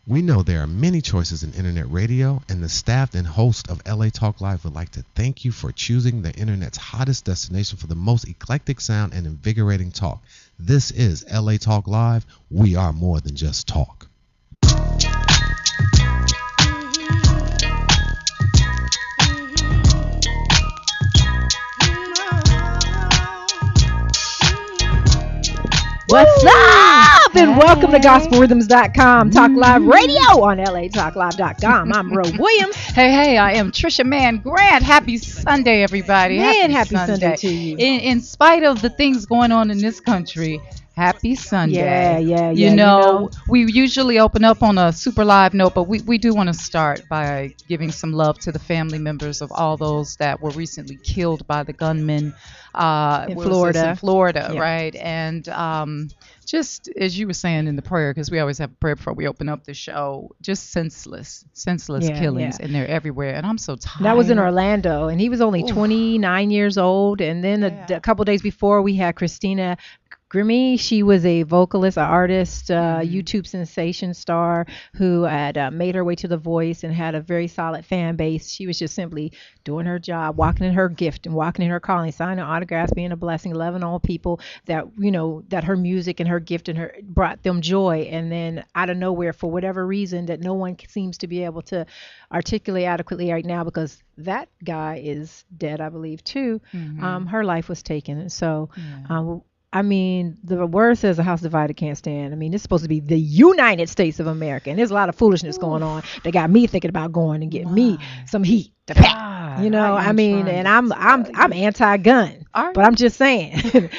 We know there are many choices in internet radio, and the staff and host of LA Talk Live would like to thank you for choosing the internet's hottest destination for the most eclectic sound and invigorating talk. This is LA Talk Live. We are more than just talk. What's up? And welcome to GospelRhythms.com, Talk Live Radio on LATalkLive.com. I'm Ro Williams. Hey, I am Trisha Mann Grant. Happy Sunday, everybody. Man, happy Sunday to you. In spite of the things going on in this country, happy Sunday. Yeah. You know, we usually open up on a super live note, but we do want to start by giving some love to the family members of all those that were recently killed by the gunmen in Florida, yeah. Right? And just as you were saying in the prayer, because we always have a prayer before we open up the show, just senseless killings, and they're everywhere. And I'm so tired. That was in Orlando, and he was only 29 years old. And then a couple days before, we had Christina Grimmie. She was a vocalist, an artist, YouTube sensation star who had made her way to The Voice and had a very solid fan base. She was just simply doing her job, walking in her gift and walking in her calling, signing autographs, being a blessing, loving all people that, you know, that her music and her gift and her brought them joy. And then out of nowhere, for whatever reason that no one seems to be able to articulate adequately right now, because that guy is dead, I believe, too. Her life was taken. And so, I mean, the word says a house divided can't stand. I mean, it's supposed to be the United States of America, and there's a lot of foolishness going on that got me thinking about going and getting me some heat to pack. You know, I mean, and I'm anti-gun, but I'm just saying,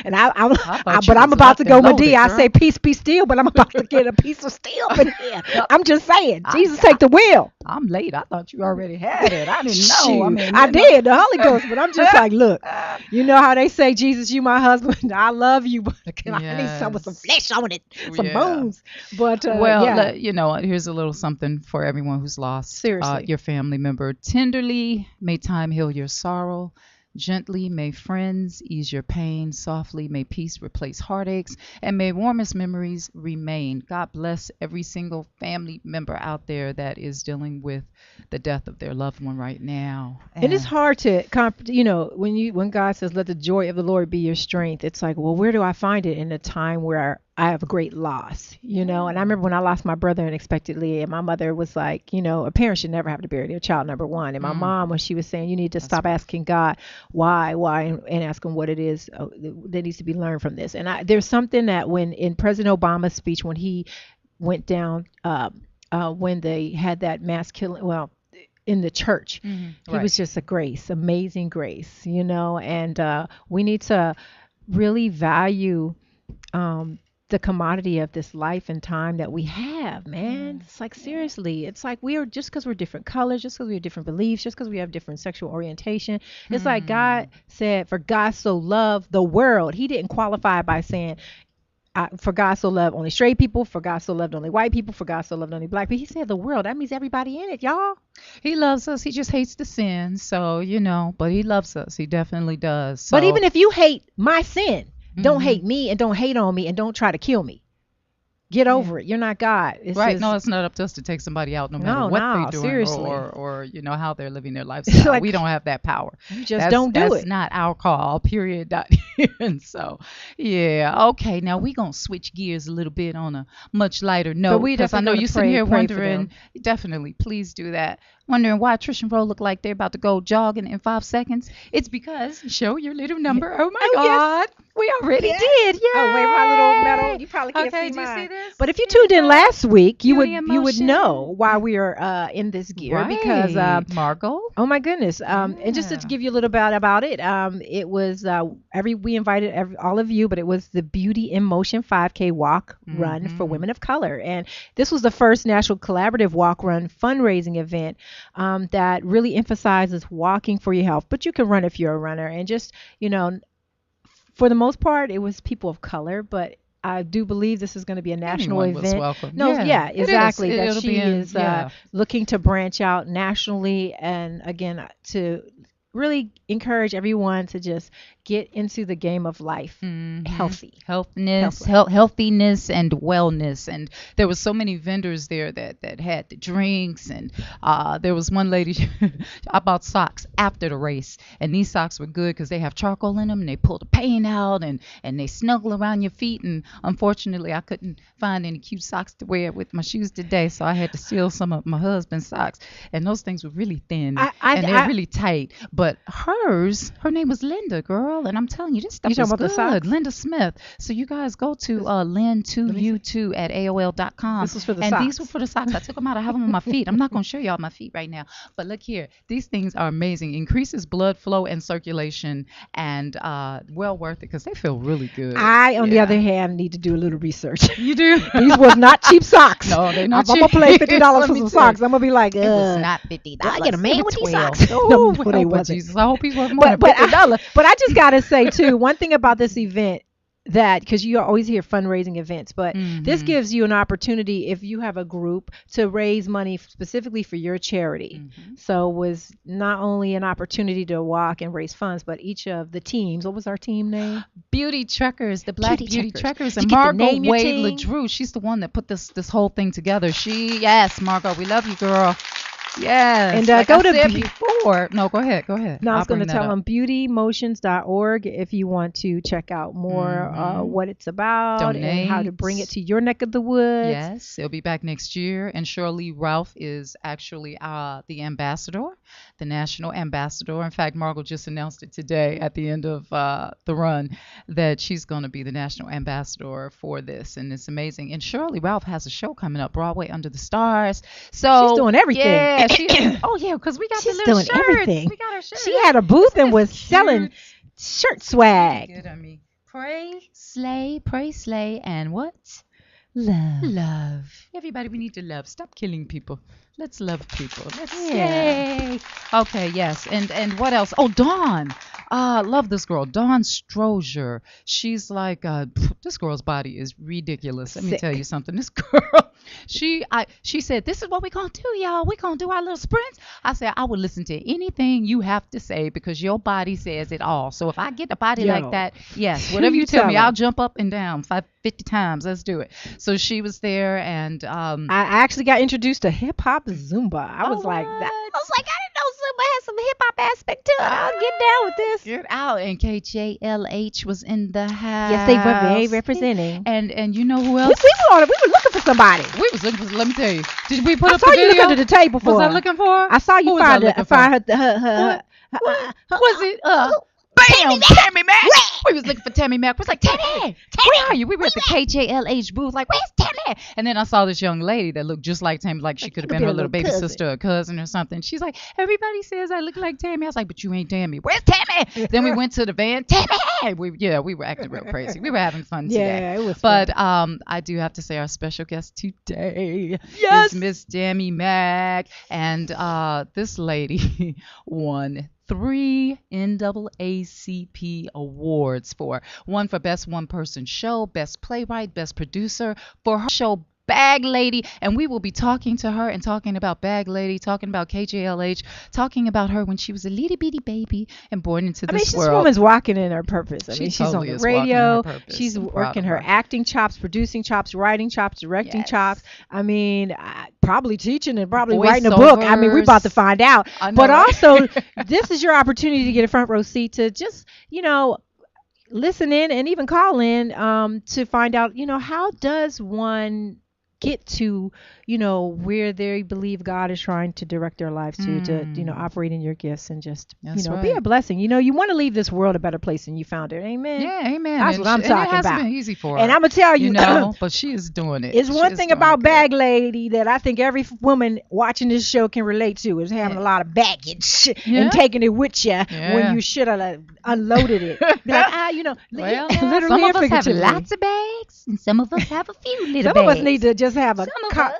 and I'm about to go Medea. I say peace be still, but I'm about to get a piece of steel in here. I'm just saying, Jesus take the wheel. I'm late. I thought you already had it. I didn't know. I mean, I did, the Holy Ghost, but I'm just like, look, you know how they say, Jesus, you my husband, I love you, but I need some with some flesh on it, some bones. But you know, here's a little something for everyone who's lost your family member. Tenderly may time heal your sorrow. Gently may friends ease your pain. Softly may peace replace heartaches. And may warmest memories remain. God bless every single family member out there that is dealing with the death of their loved one right now. And it's hard to, you know, when God says, let the joy of the Lord be your strength, it's like, well, where do I find it in a time where I have a great loss, you know? And I remember when I lost my brother unexpectedly, and my mother was like, you know, a parent should never have to bury their child, number one. And my mom, when she was saying, you need to stop asking God why, and ask him what it is that needs to be learned from this. And there's something that when in President Obama's speech, when he went down, when they had that mass killing, in the church, it was just a grace, amazing grace, you know? And we need to really value the commodity of this life and time that we have, man. It's like, seriously, it's like we are, just because we're different colors, just because we have different beliefs, just because we have different sexual orientation. It's like God said, for God so loved the world. He didn't qualify by saying, for God so loved only straight people, for God so loved only white people, for God so loved only black people. He said the world. That means everybody in it, y'all. He loves us. He just hates the sin. So, you know, but he loves us. He definitely does. So. But even if you hate my sin, don't hate me and don't hate on me and don't try to kill me. Get over it. You're not God. It's right. Just, no, it's not up to us to take somebody out no matter what they're doing seriously. or you know, how they're living their lifestyle. Like, we don't have that power. You just don't do it. That's not our call, period. And so, yeah. Okay, now we're going to switch gears a little bit on a much lighter note. Because I know you're sitting here wondering, definitely, please do that. Wondering why Trish and Ro look like they're about to go jogging in 5 seconds. It's because, show your little number. Oh, my God. Yes. We already did. Yeah. Oh, wait, my little medal. You probably can't see mine. Do you see this? But if you tuned in last week, you would know why we are in this gear. Right. Because Margot. Oh my goodness. And just to give you a little bit about it, it was we invited all of you, but it was the Beauty in Motion 5K walk run for women of color. And this was the first national collaborative walk run fundraising event that really emphasizes walking for your health. But you can run if you're a runner, and just, you know, for the most part, it was people of color, but I do believe this is going to be a national event. Was welcome. No, yeah, exactly. That she is yeah. looking to branch out nationally, and again, to really encourage everyone to just get into the game of life healthiness and wellness. And there was so many vendors there that had the drinks, and there was one lady I bought socks after the race, and these socks were good because they have charcoal in them and they pull the paint out and they snuggle around your feet. And unfortunately I couldn't find any cute socks to wear with my shoes today, so I had to steal some of my husband's socks, and those things were really thin and they're really tight. But her name was Linda, girl, and I'm telling you, this stuff is good. Linda Smith. So you guys go to lynn2u2 at AOL.com. This was for the and socks. These were for the socks. I took them out. I have them on my feet. I'm not going to show y'all my feet right now, but look here. These things are amazing. Increases blood flow and circulation, and well worth it because they feel really good. I, on the other hand, need to do a little research. You do? These was not cheap socks. No, they're not cheap. I'm going to pay $50 for some socks. I'm going to be like, it was not $50. I get a man with these socks. Oh, no, they wasn't. Jesus, I hope he's worth more than $50. But I just got to say, too, one thing about this event, that because you always hear fundraising events, but this gives you an opportunity, if you have a group, to raise money specifically for your charity. So it was not only an opportunity to walk and raise funds, but each of the teams, what was our team name? Beauty Trekkers, the Black Beauty Trekkers. And Margot Wade LaDrew, she's the one that put this whole thing together. Yes, Margot, we love you, girl. Yes. And like go to before. No, go ahead. No, I was going to tell them beautymotions.org if you want to check out more what it's about. Donate. And how to bring it to your neck of the woods. Yes, it'll be back next year. And Shirley Ralph is actually the ambassador, the national ambassador. In fact, Margot just announced it today at the end of the run that she's going to be the national ambassador for this. And it's amazing. And Shirley Ralph has a show coming up, Broadway Under the Stars. So she's doing everything. Yeah. Because we got the little shirts. Everything. We got our shirts. She had a booth and was selling shirt swag. Good on me. Pray, slay, and what? Love. Everybody, we need to love. Stop killing people. Let's love people. Yay. Okay, yes. And what else? Oh, Dawn. Love this girl, Dawn Strozier. She's like, this girl's body is ridiculous. Let me tell you something. This girl, she said, this is what we're going to do, y'all. We're going to do our little sprints. I said, I would listen to anything you have to say because your body says it all. So if I get a body like that, yes, whatever you tell me, I'll jump up and down 50 times. Let's do it. So she was there, and I actually got introduced to hip hop Zumba. I was like, I didn't know Zumba had some hip hop aspect to it. I'll get down with this. Get out. And KJLH was in the house. Yes, they were very representing. And you know who else? We were looking for somebody. We was looking for. Let me tell you. Did we put up the video? I saw you looking under the table for. Was I looking for? I saw you find her. Was it? Bam! Tammy Mac! We was looking for Tammy Mac. We was like, Tammy! Where are you? We were at the KJLH booth, like, where's Tammy? And then I saw this young lady that looked just like Tammy, like she could have been her little baby sister or cousin or something. She's like, everybody says I look like Tammy. I was like, but you ain't Tammy. Where's Tammy? Then we went to the van. Tammy! We were acting real crazy. We were having fun today. Yeah, it was fun. But I do have to say our special guest today is Miss Tammy Mac. And this lady won 3 NAACP awards for one for Best One-Person Show, Best Playwright, Best Producer for her show Bag Lady. And we will be talking to her and talking about Bag Lady, talking about KJLH, talking about her when she was a little bitty baby and born into this world. This woman's walking in her purpose. She's totally on the radio. She's working her acting chops, producing chops, writing chops, directing chops. I mean, probably teaching and probably writing a book. I mean, we're about to find out. But also, this is your opportunity to get a front row seat to just, listen in and even call in to find out, how does one get to, where they believe God is trying to direct their lives to operate in your gifts and just, be a blessing. You want to leave this world a better place than you found it. Amen. Yeah, amen. That's what I'm talking about. It hasn't been easy for her. And I'm going to tell you, but she is doing it. It's one thing about Bag Lady that I think every woman watching this show can relate to is having a lot of baggage and taking it with you when you should have unloaded it. Be like, literally some of us have lots of bags and some of us have a few little bags. Some of us need to just have a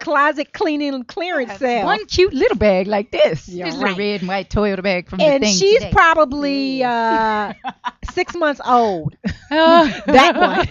closet cleaning clearance sale. One cute little bag like this. This little red and white Toyota bag from the thing. And she's probably 6 months old. That one.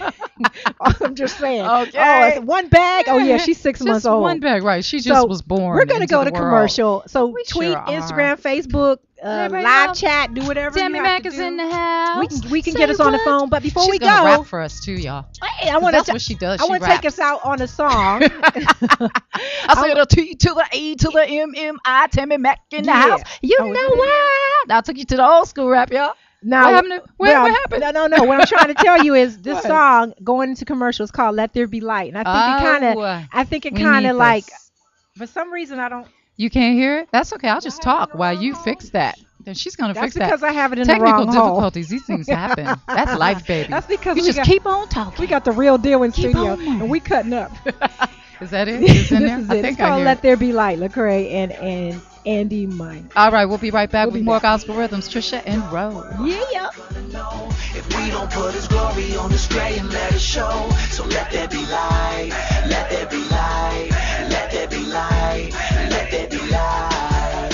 I'm just saying. Okay. One bag. Oh yeah, she's 6 months old. One bag, right? She just was born. We're gonna go to commercial. So tweet, Instagram, Facebook. live chat, do whatever. Tammy Mac is in the house. We can get us on the phone, but before we go, she's gonna rap for us too, y'all. Hey, that's what she does. I want to take us out on a song. I said a T to the A to the M-M-I, Tammy Mac in the house. You know what? I took you to the old school rap, y'all. Now, what happened? No. What I'm trying to tell you is this song going into commercials called "Let There Be Light," and I think it kind of like, for some reason I don't. You can't hear it? That's okay. I'll just talk while you fix that. Then she's gonna fix that. That's because I have it in the wrong hole. Technical difficulties. These things happen. That's life, baby. That's because you just keep on talking. We got the real deal in studio, and we cutting up. Is that it? It's in there? I think it's called "Let There Be Light." Lecrae and Andy Mine. All right, we'll be right back with more gospel rhythms. Trisha and Rose. Yeah. If we don't put His glory on display and let it show, so let there be light, let there be light, let there be light, let there be light.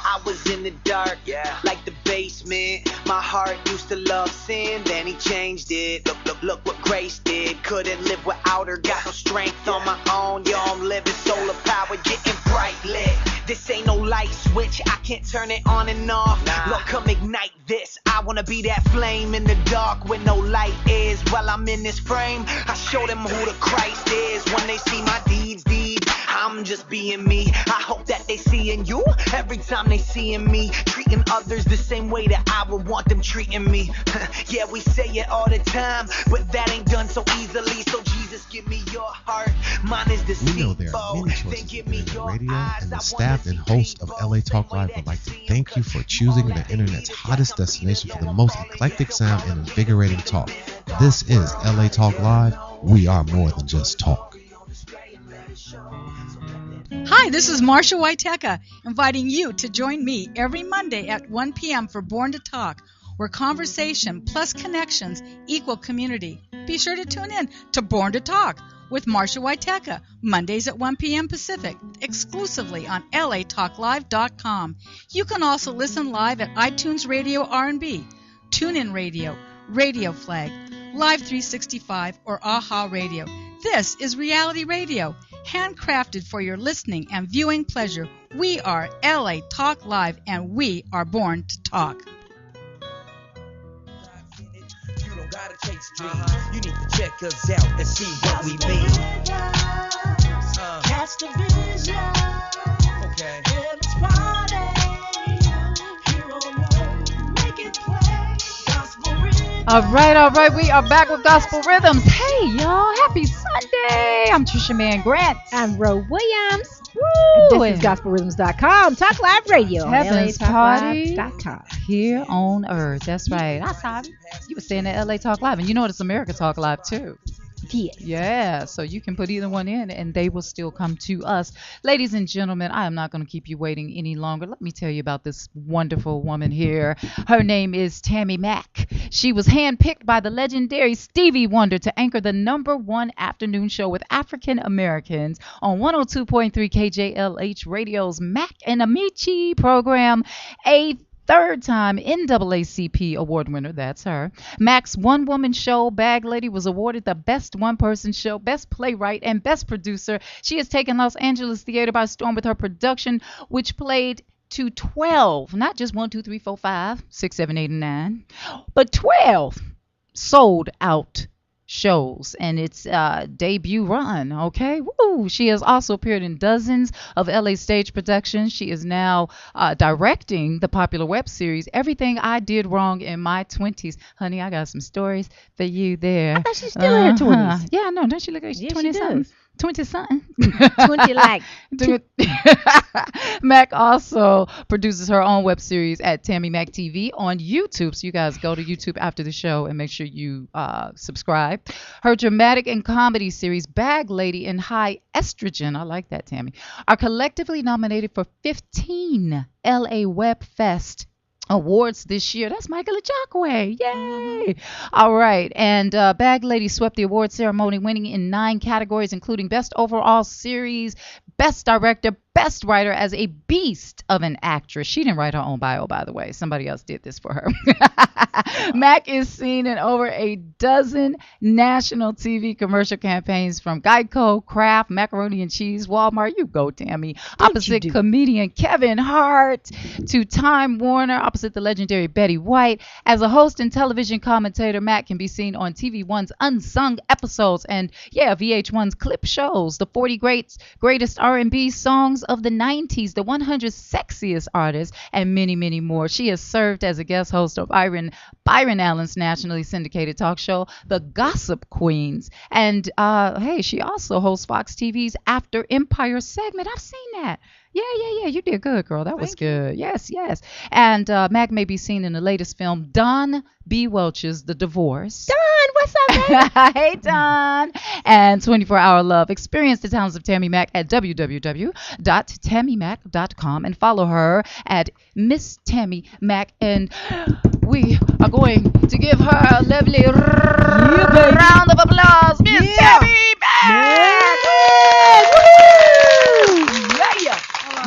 I was in the dark, like the basement. My heart used to love sin, then He changed it. Look what grace did. Couldn't live without her, got no strength on my own. Yo, I'm living solar power, getting bright lit. This ain't no light switch, I can't turn it on and off. Lord, come ignite this. I wanna be that flame in the dark when no light is. While I'm in this frame, I show them who the Christ is. When they see my deeds, I'm just being me. I hope that they seeing you every time they seeing me. Treating others the same way that I would want them treating me. Yeah, we say it all the time, but that ain't done so easily. So Jesus, give me your heart. Mine is deceitful. We know there are many choices in the radio, and the staff and host of LA Talk Live would like to thank you for choosing the internet's hottest destination for the most eclectic sound and invigorating talk. This is LA Talk Live. We are more than just talk. Hi, this is Marsha Waiteka, inviting you to join me every Monday at 1 p.m. for Born to Talk, where conversation plus connections equal community. Be sure to tune in to Born to Talk with Marsha Waiteka, Mondays at 1 p.m. Pacific, exclusively on latalklive.com. You can also listen live at iTunes Radio R&B, TuneIn Radio, Radio Flag, Live 365, or AHA Radio. This is Reality Radio, handcrafted for your listening and viewing pleasure. We are LA Talk Live, and we are born to talk. You don't gotta chase dreams. You need to check us out and see what we mean. Catch the vision. Okay. It's party. Here on earth, make it play. Gospel rhythm. All right. We are back with Gospel Rhythms. Hey, y'all. Happy Sunday. I'm Trisha Mann Grant. I'm Ro Williams. Woo! This is gospelrhythms.com. Talk Live Radio. Heaven's Party LATalkLive.com. here on earth. That's right. I saw you were saying that LA Talk Live, and you know it's America Talk Live too. Yeah, so you can put either one in and they will still come to us. Ladies and gentlemen, I am not going to keep you waiting any longer. Let me tell you about this wonderful woman here. Her name is Tammy Mac. She was handpicked by the legendary Stevie Wonder to anchor the #1 afternoon show with African Americans on 102.3 KJLH Radio's Mac and Amici program. A third-time NAACP award winner, that's her. Mac's one-woman show, Bag Lady, was awarded the Best One-Person Show, Best Playwright, and Best Producer. She has taken Los Angeles theater by storm with her production, which played to 12, not just 1, 2, 3, 4, 5, 6, 7, 8, and 9, but 12 sold-out shows and its debut run. Okay, woo! She has also appeared in dozens of LA stage productions. She is now directing the popular web series Everything I Did Wrong in My 20s. Honey, I got some stories for you there. I thought she's still in her 20s. Yeah, I know. Don't she look like she's 20 something? 20 something. 20 like. Mac also produces her own web series at Tammy Mac TV on YouTube. So you guys go to YouTube after the show and make sure you subscribe. Her dramatic and comedy series Bag Lady and High Estrogen, I like that, Tammy, are collectively nominated for 15 LA Web Fest awards this year. That's Michael Ajakwe. Yay! All right. And Bag Lady swept the award ceremony, winning in 9 categories, including Best Overall Series, Best Director, Best Writer as a beast of an actress. She didn't write her own bio, by the way. Somebody else did this for her. Mac is seen in over a dozen national TV commercial campaigns from Geico, Kraft, Macaroni and Cheese, Walmart. You go, Tammy. Opposite comedian Kevin Hart to Time Warner, opposite the legendary Betty White. As a host and television commentator, Mac can be seen on TV One's Unsung episodes and, VH1's clip shows, the 40 greatest R&B songs of the 90s, the 100 sexiest artists, and many, many more. She has served as a guest host of Byron Allen's nationally syndicated talk show, The Gossip Queens. And, she also hosts Fox TV's After Empire segment. I've seen that. Yeah. You did good, girl. That was good. Yes. And Mac may be seen in the latest film, Don B. Welch's The Divorce. Don, what's up, baby? Hey, Don. And 24-Hour Love. Experience the talents of Tammy Mac at www.tammymac.com and follow her at Miss Tammy Mac. And we are going to give her a lovely round of applause. Miss Tammy Mac.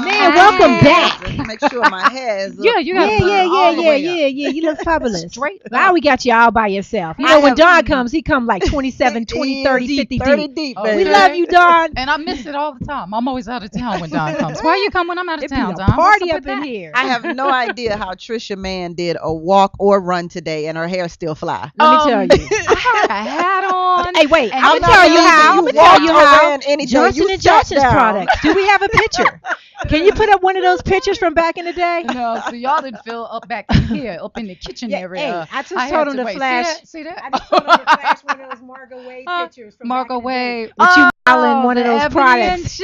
Man, welcome back. Make sure my hair is up. You got Yeah. You look fabulous. Straight now we got you all by yourself. You know, when Don comes, he come like 27, 20, 30, 50 deep. We love you, Don. And I miss it all the time. I'm always out of town when Don comes. Why you come when I'm out of town, Don? Party up in here. I have no idea how Trisha Mann did a walk or run today and her hair still fly. Let me tell you. I had a hat on. Hey, wait. And I'm going to tell you how. I'm going to tell you how. Johnson & Johnson's products. Do we have a picture? Can you put up one of those pictures from back in the day? No, so y'all didn't feel up back in here, up in the kitchen area. Hey, I just told him to flash. See that? I just told him to flash one of those Margot Wade pictures from Margot back in Wade. the day. With you smiling one of those products.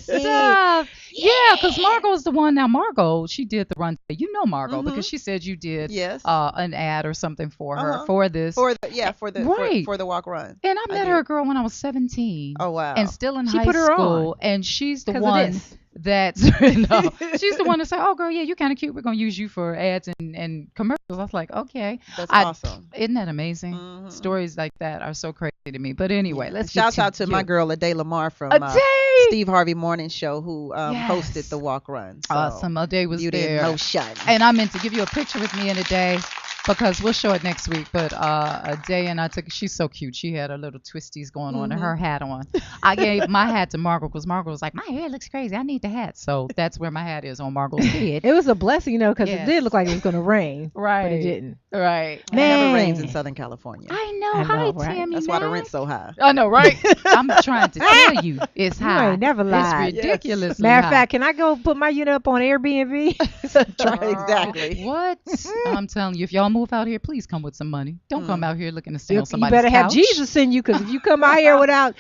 Stuff. Yeah, because Margot's the one. Now, Margot, she did the run. You know Margot because she said you did an ad or something for her for this. For the walk run. And I met her, girl, when I was 17. Oh, wow. And still in She high put her school. on. And she's the one that's she's the one to say, oh girl, you're kind of cute, we're gonna use you for ads and commercials. I was like, okay, that's awesome. Isn't that amazing? Stories like that are so crazy to me. But anyway, let's shout out to my girl Ade Lamar from Steve Harvey Morning Show, who hosted the walk run. So awesome. Ade was there. No shun. And I meant to give you a picture with me and Ade, because we'll show it next week. But Ade and I she's so cute. She had her little twisties going on and her hat on. I gave my hat to Margot because Margot was like, my hair looks crazy, I need the hat. So that's where my hat is, on Margot's head. It was a blessing, because it did look like it was going to rain. Right. But it didn't. Right. It never rains in Southern California. I know. Hi, right? Tammy. That's why the rent's so high. I know, right? I'm trying to tell you, it's high. You ain't never lied. It's ridiculous. Matter of fact, can I go put my unit up on Airbnb? Exactly. What? I'm telling you, if y'all move out here, please come with some money. Don't come out here looking to stay on somebody's couch. You better have Jesus send you, because if you come out here without,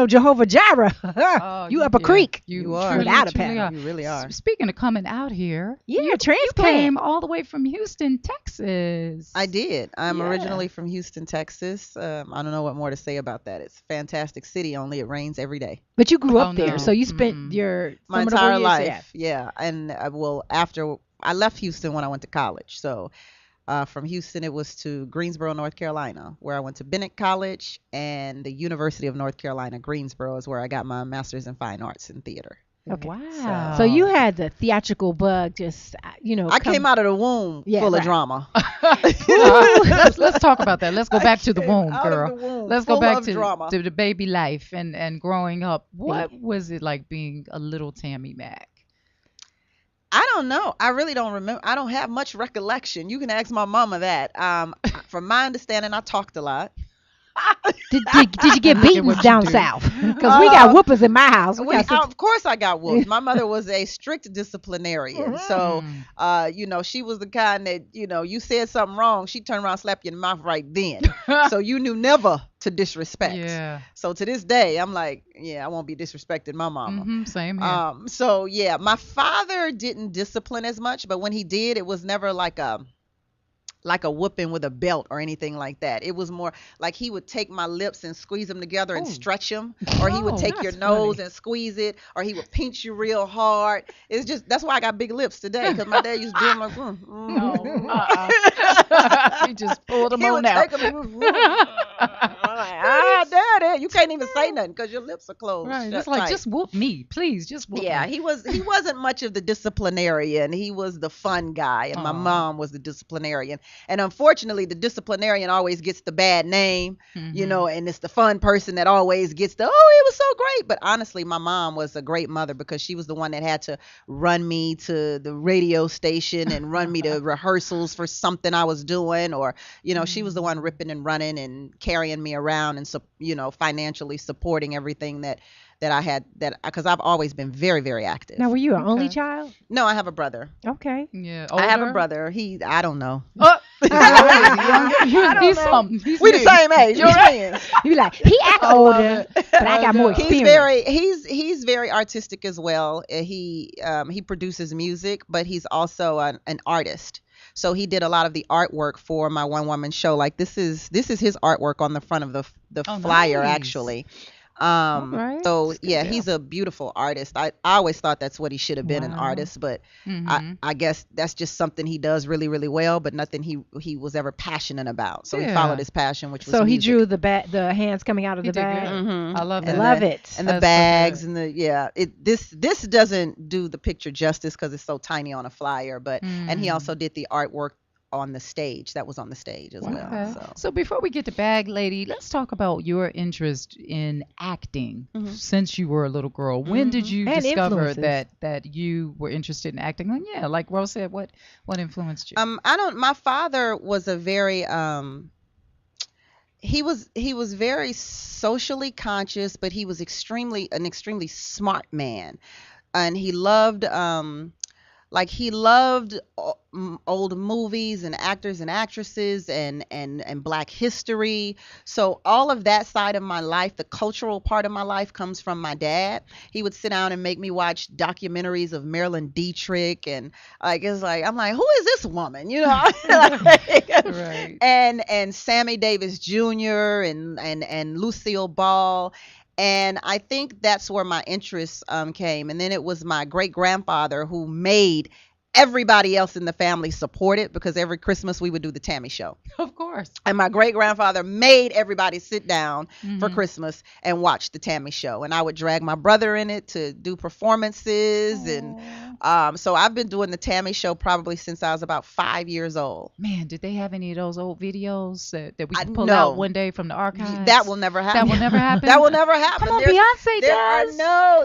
Jehovah Jireh, you up a creek. You are. Without a paddle. You really are. Speaking of coming out here, you came all the way from Houston, Texas. I did. I'm originally from Houston, Texas. I don't know what more to say about that. It's a fantastic city, only it rains every day. But you grew up there, so you spent my entire life. Yeah. And after I left Houston when I went to college. So from Houston, it was to Greensboro, North Carolina, where I went to Bennett College, and the University of North Carolina, Greensboro, is where I got my master's in fine arts in theater. Okay. Wow. So you had the theatrical bug, just I came out of the womb full of drama. Let's talk about that. Let's go back to the womb, girl. Let's go back to the baby life and growing up. What was it like being a little Tammy Mac? I don't know. I really don't remember. I don't have much recollection. You can ask my mama that. From my understanding, I talked a lot. Did you get beatings down south? Because we got whoopers in my house. Of course I got whooped. My mother was a strict disciplinarian. So, she was the kind that, you said something wrong, she'd turn around and slap you in the mouth right then. So you knew never to disrespect. Yeah. So to this day, I'm like, I won't be disrespecting my mama. Same here. So my father didn't discipline as much, but when he did, it was never like a whooping with a belt or anything like that. It was more like he would take my lips and squeeze them together and stretch them, or he would take your nose and squeeze it, or he would pinch you real hard. It's just, that's why I got big lips today, because my dad used to do them like, He just pulled them on out. daddy. You can't even say nothing because your lips are closed. Right. It's like, just whoop me, please. Just whoop me. Yeah, he wasn't much of the disciplinarian. He was the fun guy, and my mom was the disciplinarian. And unfortunately, the disciplinarian always gets the bad name, and it's the fun person that always gets the, oh, it was so great. But honestly, my mom was a great mother because she was the one that had to run me to the radio station and run me to rehearsals for something I was doing, or she was the one ripping and running and carrying me around and financially supporting everything that I had, because I've always been very, very active. Now, were you an only child? No, I have a brother. Okay. Yeah. Older? I have a brother. I don't know. He's we the same age. You're right. You be like, he act older, but I got more experience. He's very artistic as well. He produces music, but he's also an artist. So he did a lot of the artwork for my one woman show. Like this is his artwork on the front of the flyer, nice. Actually. Right. So yeah, he's a beautiful artist. I always thought that's what he should have been, an artist, but I guess that's just something he does really, really well, but nothing he was ever passionate about. So he followed his passion, which was music. He drew the hands coming out of the bag. I love that. Love it. And the bags and this doesn't do the picture justice because it's so tiny on a flyer, but and he also did the artwork on the stage. That was on the stage as well. So before we get to Bag Lady, let's talk about your interest in acting since you were a little girl. When did you discover that you were interested in acting? And yeah, like Rose said, what influenced you? My father was a very he was very socially conscious, but he was an extremely smart man, and he loved old movies and actors and actresses and Black history. So all of that side of my life, the cultural part of my life, comes from my dad. He would sit down and make me watch documentaries of Marilyn Dietrich, and I'm like, who is this woman? Right. And Sammy Davis Jr. and Lucille Ball. And I think that's where my interest came. And then it was my great grandfather who made everybody else in the family support it, because every Christmas we would do the Tammy Show. Of course. And my great grandfather made everybody sit down for Christmas and watch the Tammy Show. And I would drag my brother in it to do performances. Aww. And so I've been doing the Tammy Show probably since I was about 5 years old. Man, did they have any of those old videos that we can pull out one day from the archives? That will never happen. That will never happen? That will never happen. Come on, Beyonce does.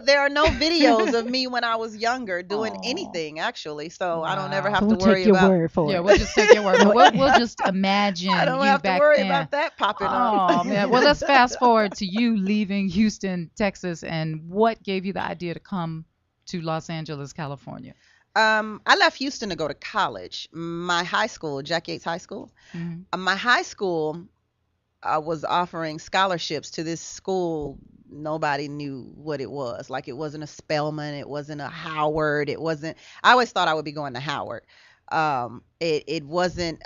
There are no videos of me when I was younger doing anything, actually. So I don't ever have to worry about. We'll take your word for it. Yeah, we'll just take your word for it. We'll just imagine I don't you have back to worry then. about that popping up. Oh, man. Well, let's fast forward to you leaving Houston, Texas, and what gave you the idea to come to Los Angeles, California? I left Houston to go to college. My high school, Jack Yates High School, my high school was offering scholarships to this school. Nobody knew what it was. Like, it wasn't a Spelman, it wasn't a Howard, it wasn't. I always thought I would be going to Howard. It wasn't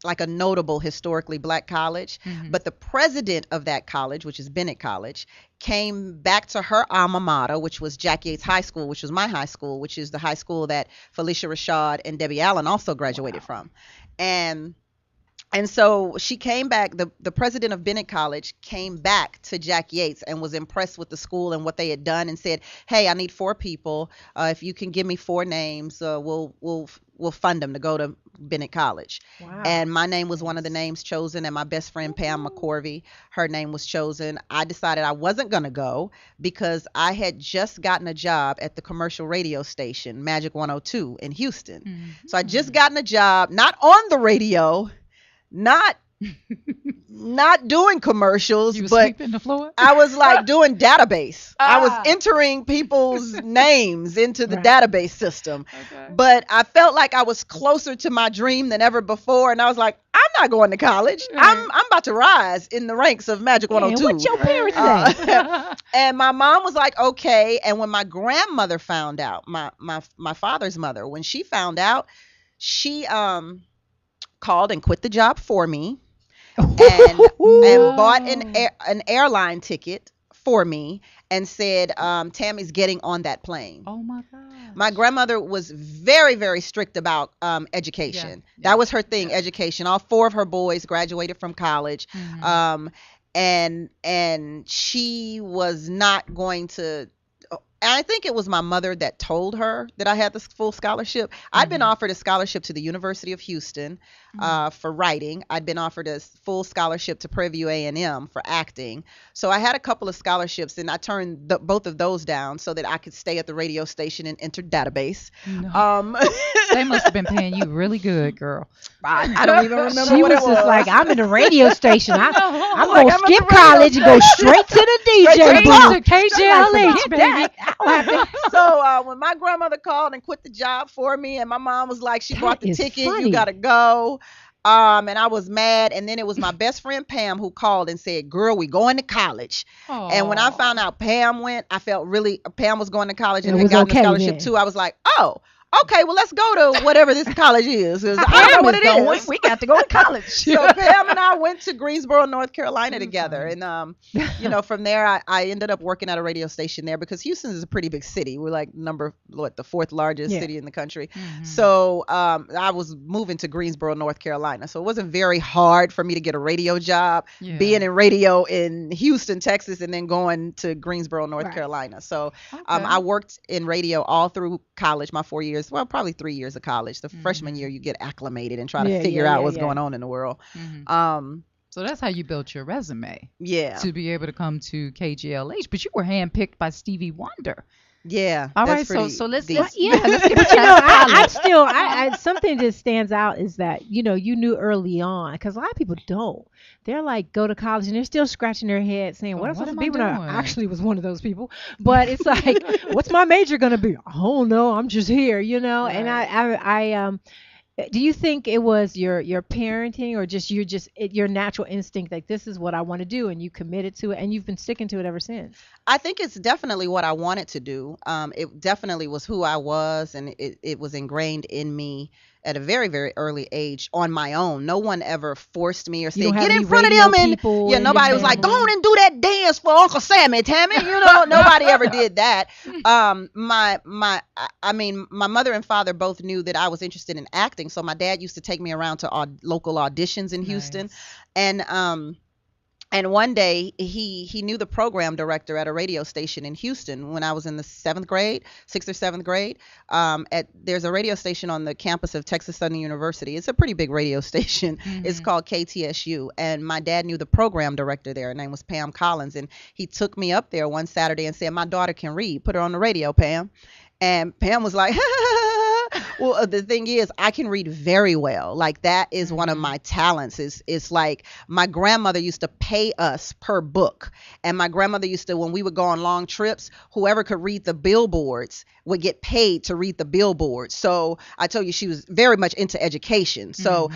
like a notable historically Black college, but the president of that college, which is Bennett College, came back to her alma mater, which was Jack Yates High School, which was my high school, which is the high school that Felicia Rashad and Debbie Allen also graduated from. And so she came back, the president of Bennett College came back to Jack Yates and was impressed with the school and what they had done, and said, hey, I need 4 people. If you can give me 4 names, we'll fund them to go to Bennett College. Wow. And my name was one of the names chosen, and my best friend Pam McCorvey, her name was chosen. I decided I wasn't going to go because I had just gotten a job at the commercial radio station, Magic 102 in Houston. So I just gotten a job, not on the radio, not doing commercials, you was but sweeping the floor? I was like doing database. I was entering people's names into the database system. Okay. But I felt like I was closer to my dream than ever before, and I was like, I'm not going to college. I'm about to rise in the ranks of Magic 102. What's your parents say? And my mom was like, okay. And when my grandmother found out, my father's mother, when she found out, she called and quit the job for me, and bought an airline ticket for me, and said, Tammy's getting on that plane. Oh my God. My grandmother was very, very strict about education. Yeah. That was her thing, education. All 4 of her boys graduated from college. and she was not going to. And I think it was my mother that told her that I had this full scholarship. I'd been offered a scholarship to the University of Houston for writing. I'd been offered a full scholarship to Prairie View A&M for acting. So I had a couple of scholarships, and I turned both of those down so that I could stay at the radio station and enter database. No. They must have been paying you really good, girl. I don't even remember She what was it just was. like, I'm in the radio station. I'm Like, going to I'm at skip the radio college and go straight to the DJ Straight booth. to KJLH, baby. So when my grandmother called and quit the job for me, and my mom was like, she That bought the is ticket, funny. you gotta go. And I was mad. And then it was my best friend Pam who called and said, girl, we going to college. And when I found out Pam went, I felt really, Pam was going to college and It had was gotten okay a scholarship then. too. I was like, oh, okay, well, let's go to whatever this college is. 'Cause I don't know what it is. We got to go to college. So Pam and I went to Greensboro, North Carolina together. And, from there, I ended up working at a radio station there because Houston is a pretty big city. We're like the fourth largest city in the country. So I was moving to Greensboro, North Carolina. So it wasn't very hard for me to get a radio job, being in radio in Houston, Texas, and then going to Greensboro, North Carolina. So I worked in radio all through college, my 4 years. Well, probably 3 years of college. The freshman year, you get acclimated and try to figure out what's going on in the world. So that's how you built your resume. Yeah. To be able to come to KGLH. But you were handpicked by Stevie Wonder. Yeah. All that's right. So let's But get I something that stands out is that, you knew early on, because a lot of people don't. They're like, go to college and they're still scratching their head saying, what am I supposed to be when I actually was one of those people? But it's like, what's my major going to be? Oh, no, I'm just here, Right. And I do you think it was your parenting or just your natural instinct, like this is what I want to do, and you committed to it and you've been sticking to it ever since? I think it's definitely what I wanted to do. It definitely was who I was, and it was ingrained in me at a very, very early age on my own. No one ever forced me or said, get in front of them. And nobody was like, go on and do that dance for Uncle Sammy, Tammy. Nobody ever did that. My mother and father both knew that I was interested in acting. So my dad used to take me around to local auditions in Houston. And one day he knew the program director at a radio station in Houston when I was in the 6th or 7th grade. There's a radio station on the campus of Texas Southern University. It's a pretty big radio station. It's called KTSU. And my dad knew the program director there. Her name was Pam Collins. And he took me up there one Saturday and said, my daughter can read. Put her on the radio, Pam. And Pam was like, well, the thing is, I can read very well. Like, that is one of my talents. It's like my grandmother used to pay us per book. And my grandmother used to, when we would go on long trips, whoever could read the billboards would get paid to read the billboards. So I told you she was very much into education. So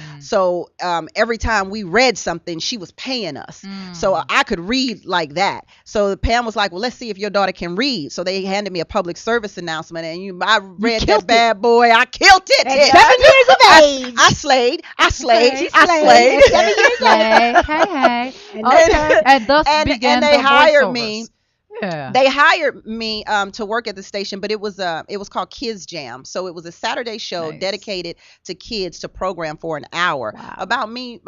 every time we read something, she was paying us. So I could read like that. So Pam was like, well, let's see if your daughter can read. So they handed me a public service announcement, and I read that bad boy. I killed it. At 7 years of age. I slayed. At 7 years old. Hey. Okay. And thus began and they the hired voiceovers. me. Yeah. They hired me to work at the station, but it was called Kids Jam. So it was a Saturday show dedicated to kids to program for an hour. Wow. About me,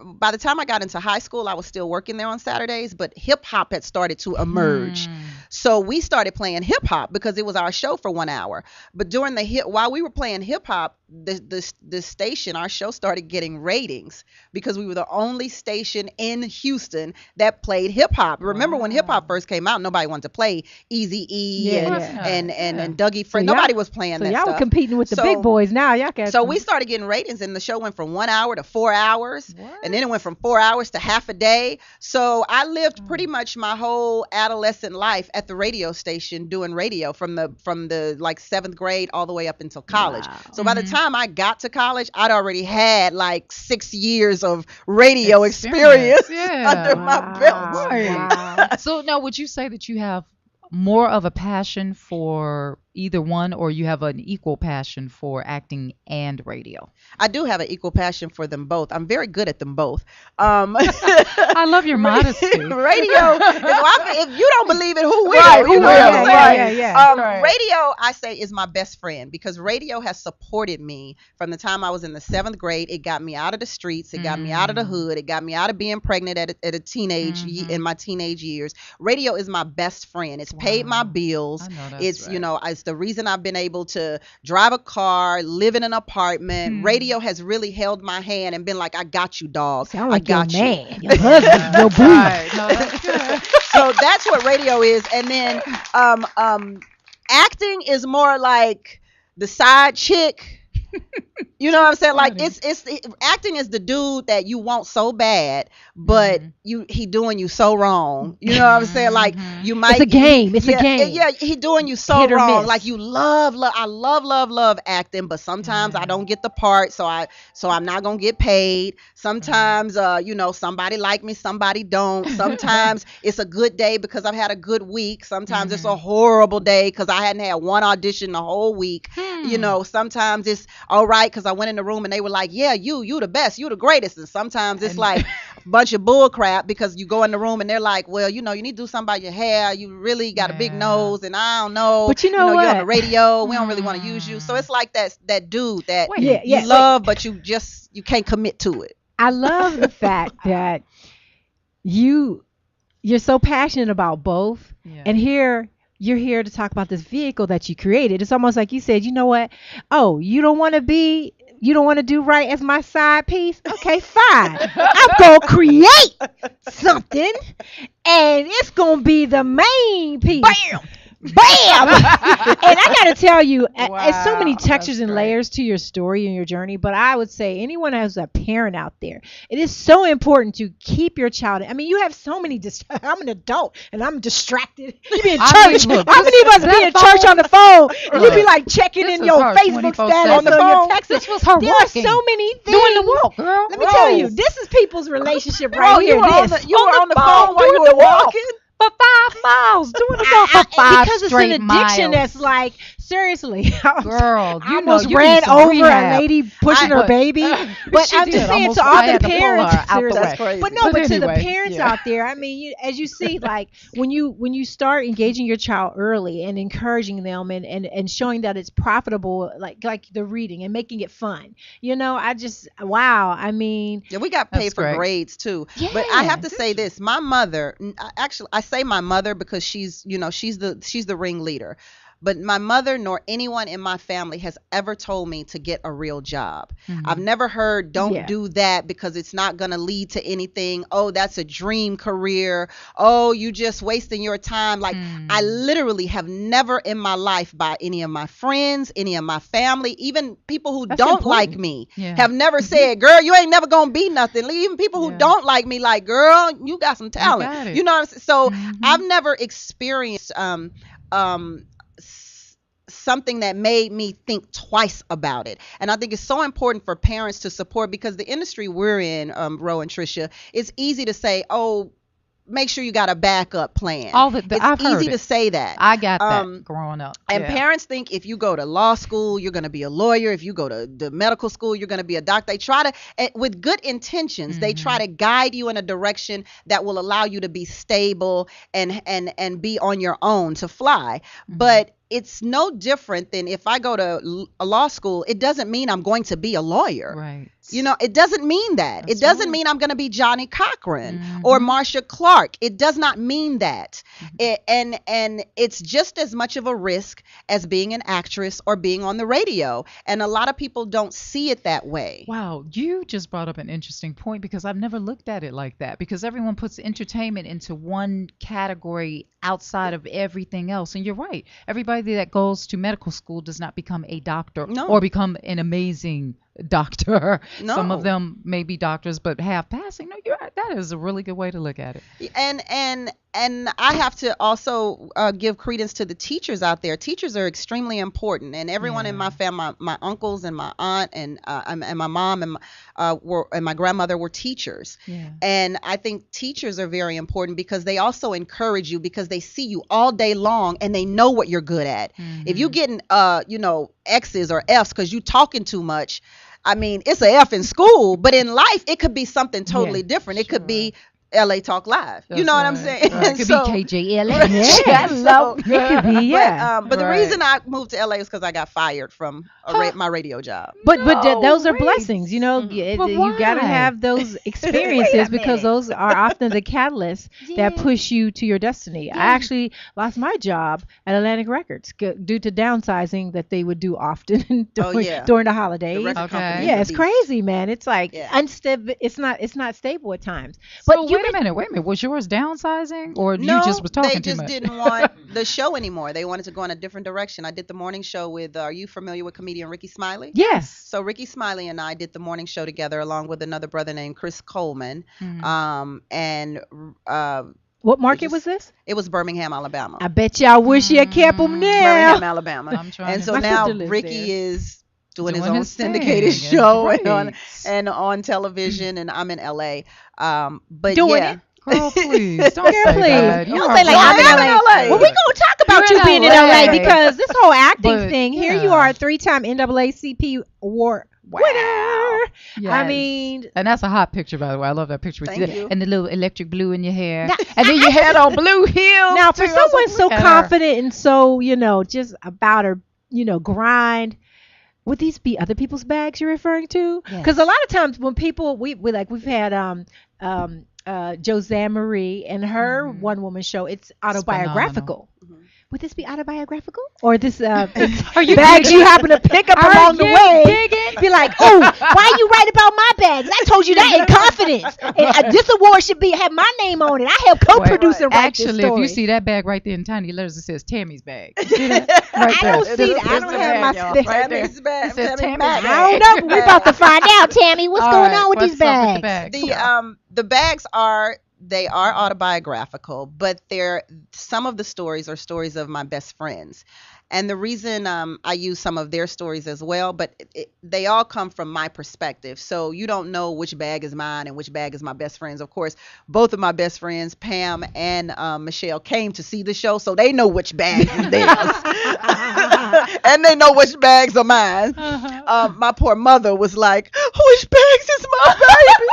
by the time I got into high school, I was still working there on Saturdays, but hip hop had started to emerge. So we started playing hip hop because it was our show for 1 hour. But during while we were playing hip hop, the station, our show started getting ratings because we were the only station in Houston that played hip hop. Remember when hip hop first came out, nobody wanted to play Eazy-E and Dougie Fresh. Nobody was playing that y'all stuff. were competing with the big boys now. Y'all got So we started getting ratings, and the show went from 1 hour to 4 hours. And then it went from 4 hours to half a day. So I lived pretty much my whole adolescent life at the radio station doing radio from the like 7th grade all the way up until college. Wow. So by the time I got to college, I'd already had like 6 years of radio experience under my belt. Wow. So now, would you say that you have more of a passion for either one, or you have an equal passion for acting and radio? I do have an equal passion for them both. I'm very good at them both. I love your modesty. Radio, if you don't believe it, who will? Right, who will? Yeah. Radio, I say, is my best friend because radio has supported me from the time I was in the 7th grade. It got me out of the streets. It got me out of the hood. It got me out of being pregnant at a teenage in my teenage years. Radio is my best friend. It's paid my bills. It's it's the reason I've been able to drive a car, live in an apartment. Radio has really held my hand and been like, I got you, dog. Sound like I got your man, your husband, your boo. Right. No, that's good. So that's what radio is. And then acting is more like the side chick. You know what I'm saying? Like acting is the dude that you want so bad, but he doing you so wrong. You know what I'm saying? Like you might. It's a game. It's a game. Yeah, he doing you so wrong. Like you love. I love acting, but sometimes I don't get the part, so I'm not gonna get paid. Sometimes somebody like me, somebody don't. Sometimes it's a good day because I've had a good week. Sometimes it's a horrible day because I hadn't had one audition the whole week. Sometimes it's all right because I went in the room and they were like, yeah, you the best, you the greatest. And sometimes it's like a bunch of bull crap because you go in the room and they're like, well, you need to do something about your hair. You really got a big nose and I don't know. But you know what? You're on the radio. We don't really want to use you. So it's like that dude that you love, but you can't commit to it. I love the fact that you're so passionate about both. Yeah. And you're here to talk about this vehicle that you created. It's almost like you said, you know what? Oh, you don't want to do right as my side piece? Okay, fine. I'm going to create something, and it's going to be the main piece. Bam! Bam! And I got to tell you, it's so many textures and layers to your story and your journey, but I would say anyone who's a parent out there, it is so important to keep your child. I mean, you have so many, I'm an adult and I'm distracted. You be in church. How many of us be in church on the phone and you be like checking in your Facebook status on the phone? This was her there walking. Are so many things. Doing the walk, girl. Let me tell you, this is people's relationship right here. You were on the phone while you were walking? For 5 miles, doing the walk for 5 because it's an addiction that's like, seriously, girl, I almost ran over a lady pushing her baby. But I'm just saying to all the parents, but to the parents out there, I mean, as you see, like when you start engaging your child early and encouraging them and showing that it's profitable, like the reading and making it fun, I just I mean, we got paid for grades too. Yeah, but I have to say this, my mother, actually, I say my mother because she's the ringleader. But my mother nor anyone in my family has ever told me to get a real job. I've never heard, don't do that because it's not going to lead to anything. Oh, that's a dream career. Oh, you just wasting your time. Like I literally have never in my life by any of my friends, any of my family, even people who don't like me have never said, girl, you ain't never going to be nothing. Even people who don't like me, like, girl, you got some talent. You know what I'm saying? So I've never experienced something that made me think twice about it. And I think it's so important for parents to support because the industry we're in, Ro and Tricia, it's easy to say, oh, make sure you got a backup plan. It's easy to say that. I got that growing up. And parents think if you go to law school, you're going to be a lawyer. If you go to the medical school, you're going to be a doctor. They try to, with good intentions, they try to guide you in a direction that will allow you to be stable and be on your own to fly. But it's no different than if I go to a law school, it doesn't mean I'm going to be a lawyer. Right. It doesn't mean that. It doesn't mean I'm going to be Johnny Cochran or Marcia Clark. It does not mean that. And it's just as much of a risk as being an actress or being on the radio. And a lot of people don't see it that way. Wow. You just brought up an interesting point because I've never looked at it like that because everyone puts entertainment into one category outside of everything else. And you're right. Everybody that goes to medical school does not become a doctor or become an amazing doctor. No. Some of them may be doctors, but have passing. No, you're right. That is a really good way to look at it. And I have to also give credence to the teachers out there. Teachers are extremely important, and everyone in my family, my uncles and my aunt and my mom and my grandmother were teachers. Yeah. And I think teachers are very important because they also encourage you because they see you all day long and they know what you're good at. If you getting X's or F's because you talking too much, I mean, it's a F in school, but in life it could be something totally different. It could be LA Talk Live. You know what I'm saying? Right. It could be KJLA. Yeah, So, it could be, yeah. but the reason I moved to LA is because I got fired from my radio job. But those are wait. blessings, you know. But You why? gotta have those experiences because those are often the catalysts that push you to your destiny. I actually lost my job at Atlantic Records due to downsizing that they would do often during the holidays. Okay. Yeah, it's crazy, man. It's like unstable. It's not stable at times. But wait a minute. Was yours downsizing, or No, you just was talking they too just much? didn't want the show anymore. They wanted to go in a different direction. I did the morning show with, are you familiar with comedian Ricky Smiley? Yes. So Ricky Smiley and I did the morning show together along with another brother named Chris Coleman. What market was this? It was Birmingham, Alabama. I bet y'all wish you had kept them there. Birmingham, Alabama. I'm trying And to so My now sister lives Ricky there. is doing his Doing own his thing, syndicated and show great. and on television, and I'm in LA. But Doing yeah. it? Girl, please don't Girl, say please. that. Don't You say are like I'm in right. LA. Well, we gonna talk about You're you in being in LA. LA because this whole acting But, thing. Here yeah. you are, a 3-time NAACP award winner. Yes. I mean, and that's a hot picture, by the way. I love that picture with Thank you. and the little electric blue in your hair, Now, and then you had on blue heels. now for too. I was someone like, so look at her. confident and so just about her, grind. Would these be other people's bags you're referring to? Because a lot of times when people we've had Josanne Marie and her one woman show, it's autobiographical. Would this be autobiographical, or this Are you bags digging? you happen to pick up Are along the you way? digging? Be like, oh, why you write about my bags? I told you that in confidence. And this award should have my name on it. I helped co-produce and write this Actually, story. if you see that bag right there in tiny letters, it says Tammy's bag. You see that? Right I don't there. see that. I It's don't the have bag, my y'all. Right there. Tammy's bag. It says Tammy's Tammy's bag. bag. I don't know, but we're about to find out, Tammy. What's All going right, on with what's these up with bags? the bags? The bags are autobiographical, but some of the stories are stories of my best friends. And the reason I use some of their stories as well, but they all come from my perspective. So you don't know which bag is mine and which bag is my best friend's. Of course, both of my best friends, Pam and Michelle, came to see the show, so they know which bags is theirs. And they know which bags are mine. My poor mother was like, which bags is my baby?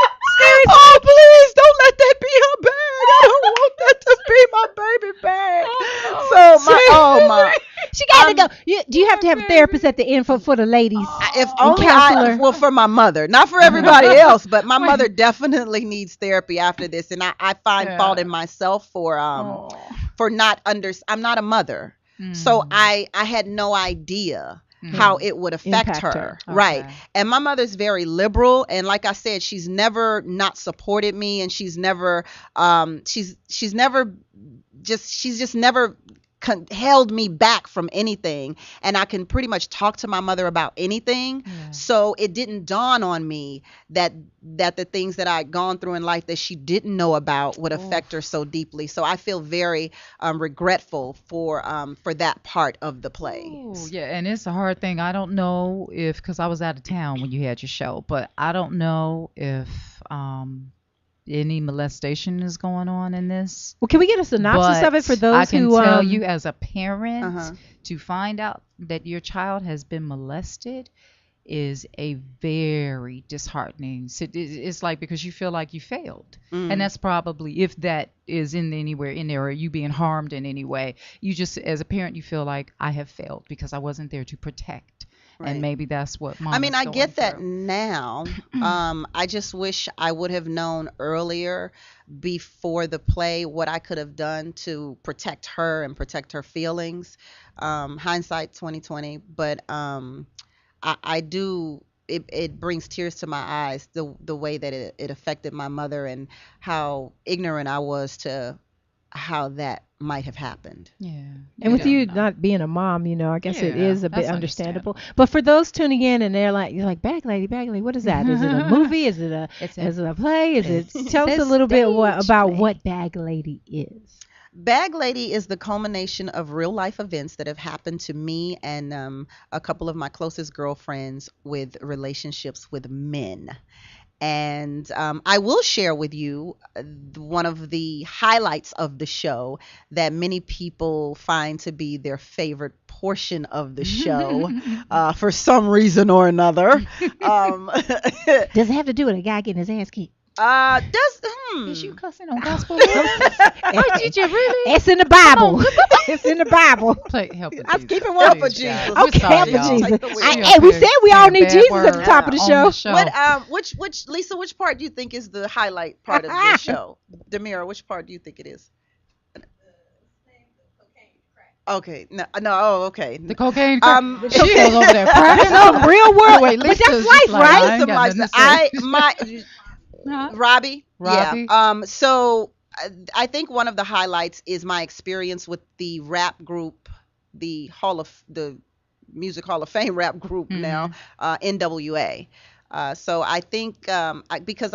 Oh, please don't let that be her bag. I don't want that to be my baby bag. So my She got to go. Do you have to have a therapist at the end for the ladies? if only counselor. for my mother, not for everybody else, but my mother definitely needs therapy after this, and I find fault in myself for not I'm not a mother, so I had no idea how it would affect Impact her. her. Right. Okay. And my mother's very liberal, and like I said, she's never not supported me, and she's never she's just never held me back from anything, and I can pretty much talk to my mother about anything. So it didn't dawn on me that the things that I'd gone through in life that she didn't know about would affect her so deeply. So I feel very regretful for that part of the play. Ooh, yeah, and it's a hard thing. I don't know if, because I was out of town when you had your show, but I don't know if any molestation is going on in this. Well, can we get a synopsis of it for those I can who tell you as a parent, Uh-huh. to find out that your child has been molested is a very disheartening. It's like, because you feel like you failed, and that's probably, if that is anywhere in there, or you being harmed in any way, you just, as a parent, you feel like I have failed because I wasn't there to protect. Right. And maybe that's what mom I mean, is I going get that through. now. I just wish I would have known earlier, before the play, what I could have done to protect her and protect her feelings. Hindsight 2020, but I do. It brings tears to my eyes, the way that it affected my mother, and how ignorant I was to how that might have happened. Yeah. And with you not being a mom, I guess it is a bit understandable. But for those tuning in and you're like, Bag Lady, what is that? Is it a movie? Is it a play? Tell us a little bit about what Bag Lady is. Bag Lady is the culmination of real life events that have happened to me and a couple of my closest girlfriends with relationships with men. And I will share with you one of the highlights of the show that many people find to be their favorite portion of the show for some reason or another. Does it have to do with a guy getting his ass kicked? Is you cussing on gospel? Did you really? It's in the Bible. It's in the Bible. Help it, I'm keeping one for Jesus. Okay, help it, Jesus. Hey, we said we all need Jesus at the top of the show. What, Lisa, which part do you think is the highlight part of the show? Demira, which part do you think it is? Okay, okay. The cocaine. She goes over there cracking up. Real world. Wait, but that's life, right? Robbie. Yeah. So I think one of the highlights is my experience with the rap group, the Music Hall of Fame rap group now, NWA. So I think because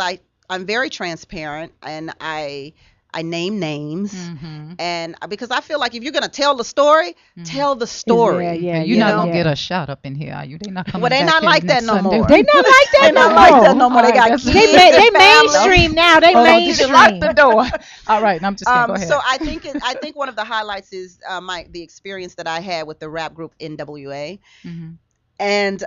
I'm very transparent and I name names, and because I feel like if you're gonna tell the story, tell the story. Yeah. You're not gonna get a shout up in here, are you? They're not coming. Well, they're not like that no more. They're not like that no more. They got kids. They mainstream now. They mainstream. Lock the door. All right, I'm just gonna go ahead. So I think one of the highlights is the experience that I had with the rap group NWA. And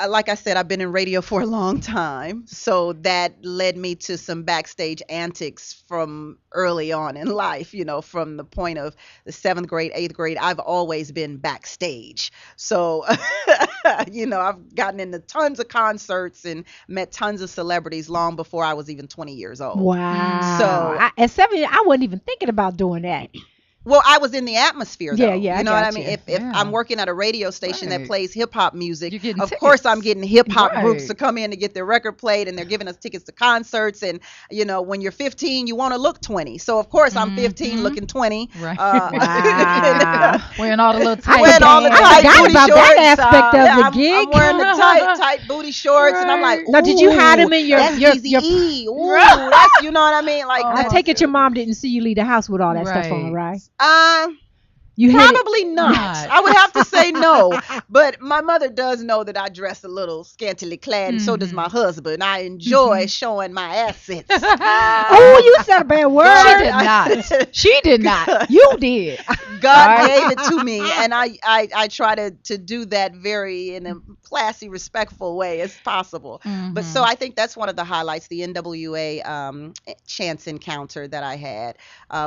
like I said, I've been in radio for a long time, so that led me to some backstage antics from early on in life. From the point of the 7th grade, 8th grade, I've always been backstage. So, I've gotten into tons of concerts and met tons of celebrities long before I was even 20 years old. Wow. So at 7, I wasn't even thinking about doing that. Well, I was in the atmosphere, though. Yeah, you know what I mean? If I'm working at a radio station that plays hip hop music, of course I'm getting hip hop groups to come in to get their record played, and they're giving us tickets to concerts. And when you're 15, you want to look 20. So of course I'm 15 looking 20. Right. Wow. Wearing all the little tight. Wearing all the tight booty about shorts. That aspect of the gig. I'm wearing the tight booty shorts, and I'm like, now did you hide them in your? That's Eazy-E. Ooh, that's you know what I mean? Like, I take it your mom didn't see you leave the house with all that stuff on, right? Probably not. I would have to say no. But my mother does know that I dress a little scantily clad, and so does my husband. I enjoy showing my assets. Oh, you said a bad word. She did not. You did. God gave it to me, and I try to do that in a classy, respectful way as possible. But so I think that's one of the highlights, the NWA chance encounter that I had,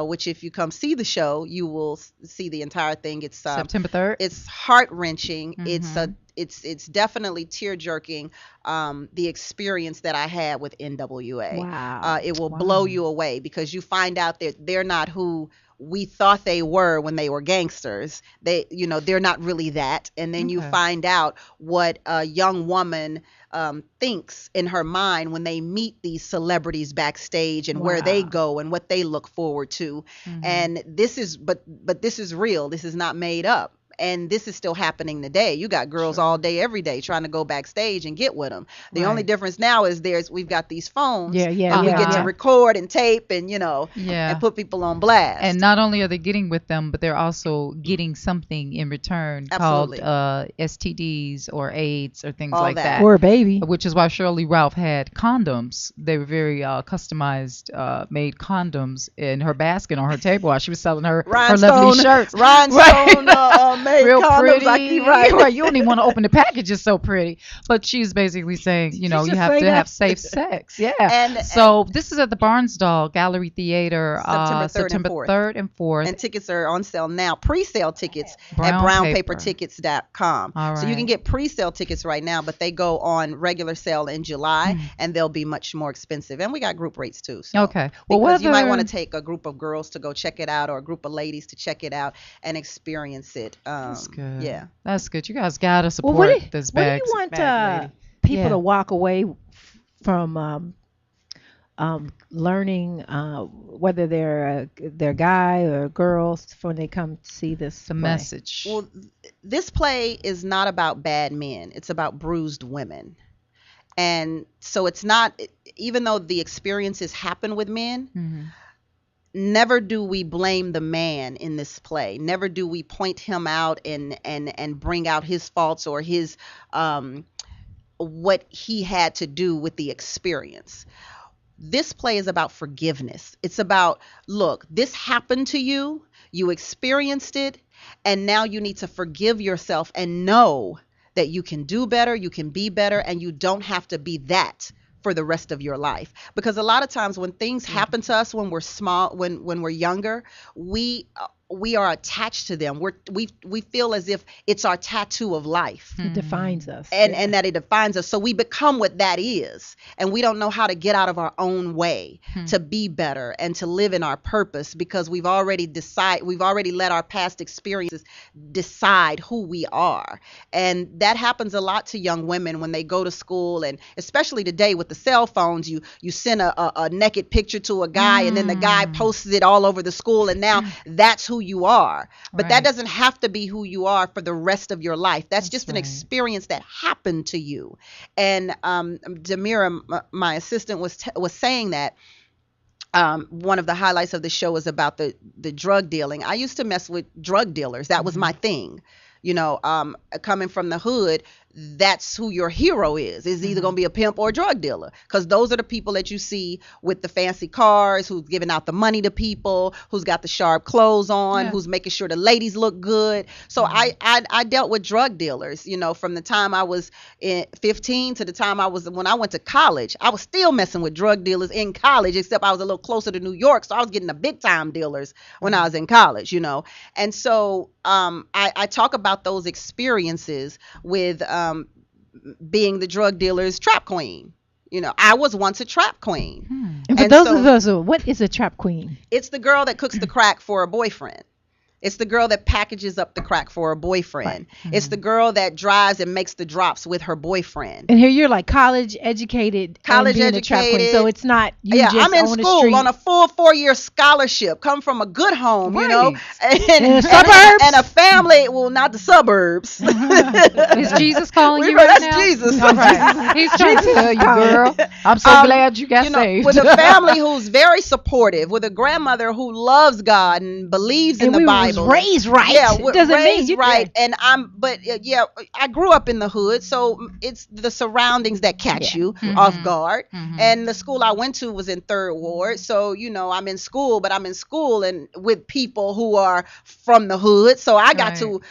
which if you come see the show, you will see the entire thing. It's September 3rd. It's heart-wrenching. It's definitely tear-jerking, the experience that I had with NWA. Wow. It will blow you away because you find out that they're not who we thought they were when they were gangsters. They're not really that. And then you find out what a young woman thinks in her mind when they meet these celebrities backstage and where they go and what they look forward to. And this is real. This is not made up. And this is still happening today. You got girls all day, every day trying to go backstage and get with them. The only difference now is we've got these phones. We get to record and tape and, and put people on blast. And not only are they getting with them, but they're also getting something in return called STDs or AIDS or things like that. Or a baby. Which is why Shirley Ralph had condoms. They were very customized, made condoms in her basket on her table while she was selling her lovely shirts. Rhinestone real pretty. Right. You don't even want to open the package. It's so pretty. But she's basically saying, you have to have safe sex. Yeah. And this is at the Barnsdall Gallery Theater, September 3rd and 4th. And tickets are on sale now. Pre-sale tickets at brownpapertickets.com. Right. So you can get pre-sale tickets right now, but they go on regular sale in July, and they'll be much more expensive. And we got group rates too. So okay. Well, you might want to take a group of girls to go check it out, or a group of ladies to check it out and experience it. That's good. Yeah, that's good. You guys gotta support this bag. What do you want people to walk away from learning whether they're guy or girls when they come to see this play? Message. Well, this play is not about bad men. It's about bruised women. And so it's not, even though the experiences happen with men, Mm-hmm. never do we blame the man in this play. Never do we point him out and bring out his faults or his what he had to do with the experience. This play is about forgiveness. It's about, look, this happened to you, you experienced it, and now you need to forgive yourself and know that you can do better, you can be better, and you don't have to be that for the rest of your life. Because a lot of times when things happen to us when we're small, when we're younger, we are attached to them. We feel as if it's our tattoo of life. It defines us. And that it defines us. So we become what that is. And we don't know how to get out of our own way to be better and to live in our purpose, because we've already let our past experiences decide who we are. And that happens a lot to young women when they go to school, and especially today with the cell phones, you send a naked picture to a guy and then the guy posts it all over the school, and now that's who you are. But that doesn't have to be who you are for the rest of your life. That's just an experience that happened to you. And Demira, my assistant, was saying that one of the highlights of the show is about the drug dealing. I used to mess with drug dealers. That was my thing. You know, coming from the hood, that's who your hero is. Is either going to be a pimp or a drug dealer, because those are the people that you see with the fancy cars, who's giving out the money to people, who's got the sharp clothes on, who's making sure the ladies look good. So I dealt with drug dealers, you know, from the time I was 15 to the time when I went to college. I was still messing with drug dealers in college, except I was a little closer to New York, so I was getting the big time dealers when I was in college, you know. And so I talk about those experiences with being the drug dealer's trap queen. You know, I was once a trap queen. And for those of us, what is a trap queen? It's the girl that cooks the crack for a boyfriend. It's the girl that packages up the crack for a boyfriend. Right. It's the girl that drives and makes the drops with her boyfriend. And here you're like college educated. A trap queen. So it's not you just I'm in on school the street. On a full 4-year scholarship, come from a good home, you know, and suburbs and a family. Well, not the suburbs. Is Jesus calling you right that's now? Jesus. Right. He's trying to tell you, girl. I'm so glad you got saved. With a family who's very supportive, with a grandmother who loves God and believes in the Bible. Raised right. Yeah, doesn't raised mean right. And I grew up in the hood, so it's the surroundings that catch you off guard. And the school I went to was in 3rd Ward, so you know I'm in school, but I'm in school and with people who are from the hood, so I got to.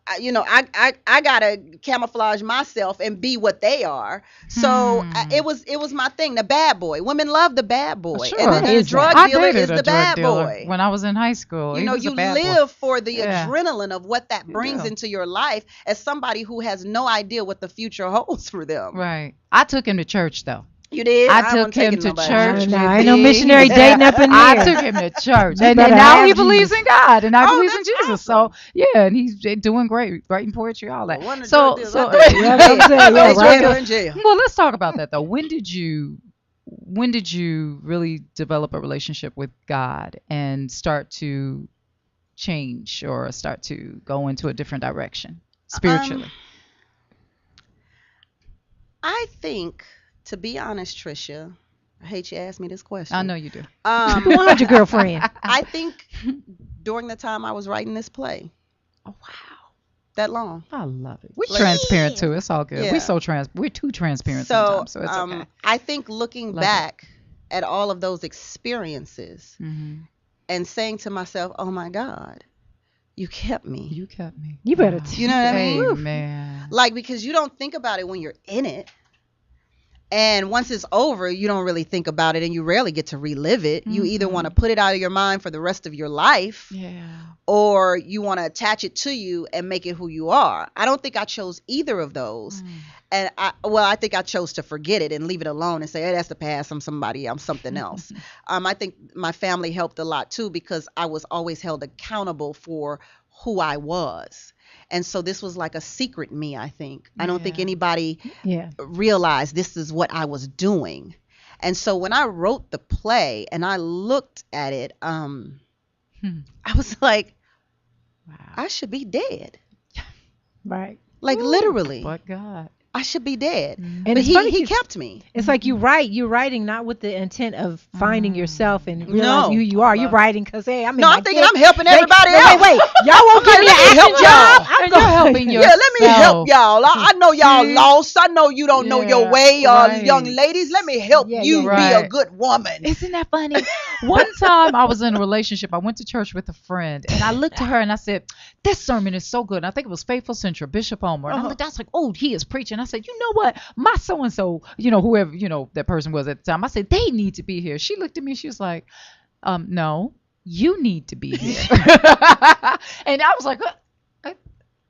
I gotta camouflage myself and be what they are. So it was my thing. The bad boy. Women love the bad boy, sure. and then the drug dealer is the bad boy. When I was in high school, you know, you live for the adrenaline of what that brings into your life as somebody who has no idea what the future holds for them. Right. I took him to church though. You did? I took him to church. Ain't no missionary dating up in there. I took him to church. And now he believes in God. And I believes in Jesus. Awesome. So, yeah, and he's doing great, writing poetry, all that. Well, let's talk about that, though. When did you really develop a relationship with God and start to change or start to go into a different direction spiritually? I think... To be honest, Trisha, I hate you asked me this question. I know you do. Who was your girlfriend? I think during the time I was writing this play. Oh, wow. That long. I love it. We're transparent, too. It's all good. Yeah. We're too transparent sometimes, so it's okay. I think looking back at all of those experiences and saying to myself, oh, my God, you kept me. You kept me. You better. You know what I mean? Amen. Like, because you don't think about it when you're in it. And once it's over, you don't really think about it and you rarely get to relive it. You either want to put it out of your mind for the rest of your life or you want to attach it to you and make it who you are. I don't think I chose either of those. And I think I chose to forget it and leave it alone and say, hey, that's the past. I'm something else. I think my family helped a lot, too, because I was always held accountable for who I was. And so this was like a secret me, I think. I don't think anybody realized this is what I was doing. And so when I wrote the play and I looked at it, I was like, Wow. I should be dead. Right. Like literally. But God. I should be dead. And But it's funny he 'cause kept me. It's like you're writing not with the intent of finding yourself and realizing who you are. You're writing because, hey, I'm in No, my I'm thinking gift. I'm helping everybody else. Wait. Y'all won't give me an let me acting help job. y'all. And you're helping Yeah, yourself. let me help y'all. I know y'all See? lost. I know you don't know your Yeah, way, right. young ladies. Let me help Yeah, you yeah, be a right. good woman. Isn't that funny? One time I was in a relationship. I went to church with a friend, and I looked at her and I said, "This sermon is so good." And I think it was Faithful Central, Bishop Homer. And I was like, "Oh, he is preaching." I said, "You know what? My so and so, whoever that person was at the time." I said, "They need to be here." She looked at me. She was like, "No, you need to be here." And I was like,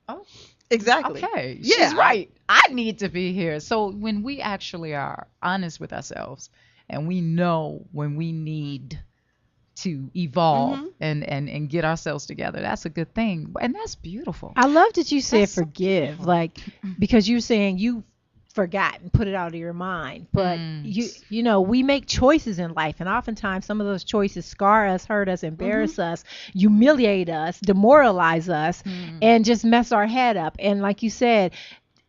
"Oh, Exactly. okay, Yeah. she's right. I need to be here." So when we actually are honest with ourselves and we know when we need to evolve and get ourselves together, that's a good thing. And that's beautiful. I love that you said That's so forgive, beautiful. like, because you're saying you forgot and put it out of your mind. But we make choices in life, and oftentimes some of those choices scar us, hurt us, embarrass us, humiliate us, demoralize us, and just mess our head up. And like you said,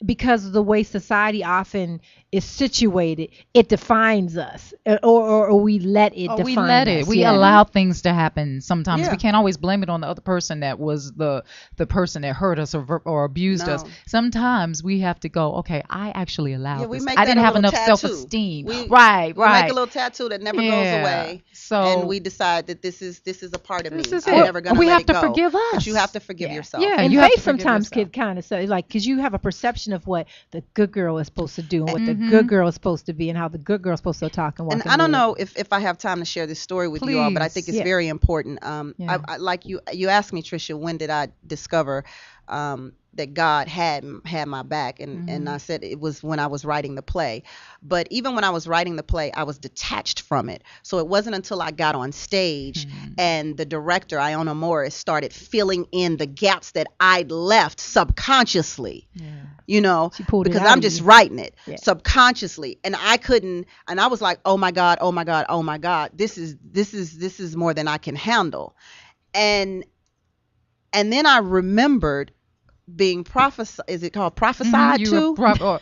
because of the way society often is situated, it defines us, or we let it define we let us. it. We allow things to happen. Sometimes Yeah. we can't always blame it on the other person that was the person that hurt us or abused us. No. Sometimes we have to go, okay, I actually allowed Yeah, we this. make I that didn't a have little enough tattoo. self-esteem. We Right. make a little tattoo that never goes away. So And we decide that this is a part of me. This is I'm it. never gonna We let have it to go. forgive us. But you have to forgive yourself. Yeah, And you have faith to forgive sometimes yourself. could kind of say, like, because you have a perception of what the good girl is supposed to do and what the Mm-hmm. good girl is supposed to be and how the good girl is supposed to talk and walk. And I don't know if I have time to share this story with you all, but I think it's Yeah. very important. Yeah. I like you asked me, Tricia, when did I discover that God had my back, and I said it was when I was writing the play. But even when I was writing the play, I was detached from it. So it wasn't until I got on stage and the director, Iona Morris, started filling in the gaps that I'd left subconsciously. She pulled it because out I'm of just you. writing it Yeah. subconsciously, and I couldn't, and I was like, oh my God, this is more than I can handle. And then I remembered being prophesied. Is it called prophesied to?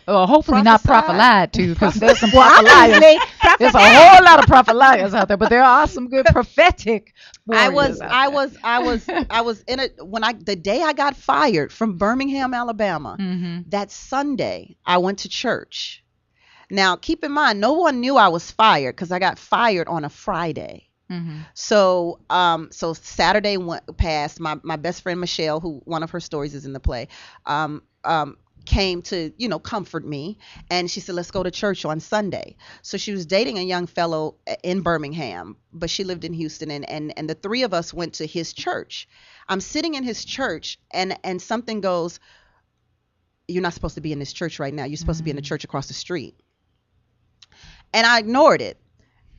Hopefully not prophelied to, because there's some Well, propheliers. obviously, There's a whole lot of propheliers out there, but there are some good prophetic I warriors was in the day I got fired from Birmingham, Alabama. That Sunday I went to church. Now keep in mind, no one knew I was fired because I got fired on a Friday. So Saturday passed. My best friend Michelle, who one of her stories is in the play, came to comfort me, and she said, let's go to church on Sunday. So she was dating a young fellow in Birmingham, but she lived in Houston, and the three of us went to his church. I'm sitting in his church, and something goes, you're not supposed to be in this church right now. You're supposed to be in the church across the street. And I ignored it.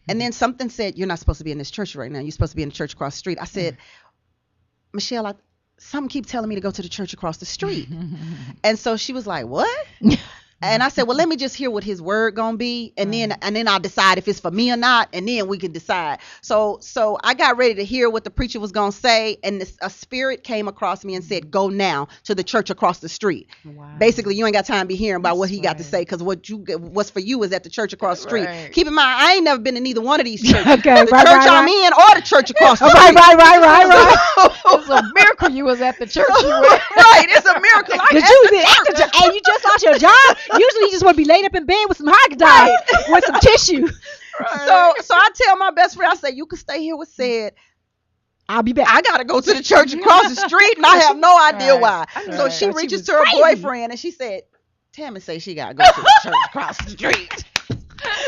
And then something said, you're not supposed to be in this church right now. You're supposed to be in the church across the street. I said, Michelle, something keeps telling me to go to the church across the street. And so she was like, what? And I said, well, let me just hear what his word gonna be, and then I'll decide if it's for me or not, and then we can decide. So I got ready to hear what the preacher was gonna say, and a spirit came across me and said, go now to the church across the street. Wow. Basically, you ain't got time to be hearing about what he got to say, because what's for you is at the church across the street. Right. Keep in mind, I ain't never been to neither one of these churches. Okay, the church I'm in or the church across the street. Right. It's a miracle you was at the church you were. Right, it's a miracle. And you just lost your job. Usually you just want to be laid up in bed with some Haagen-Dazs with some tissue. Right. So I tell my best friend, I say, you can stay here with Sid. I'll be back. I gotta go to the church across the street, and I have no idea why. So she reaches to her boyfriend, and she said, Tammy say she gotta go to the church across the street.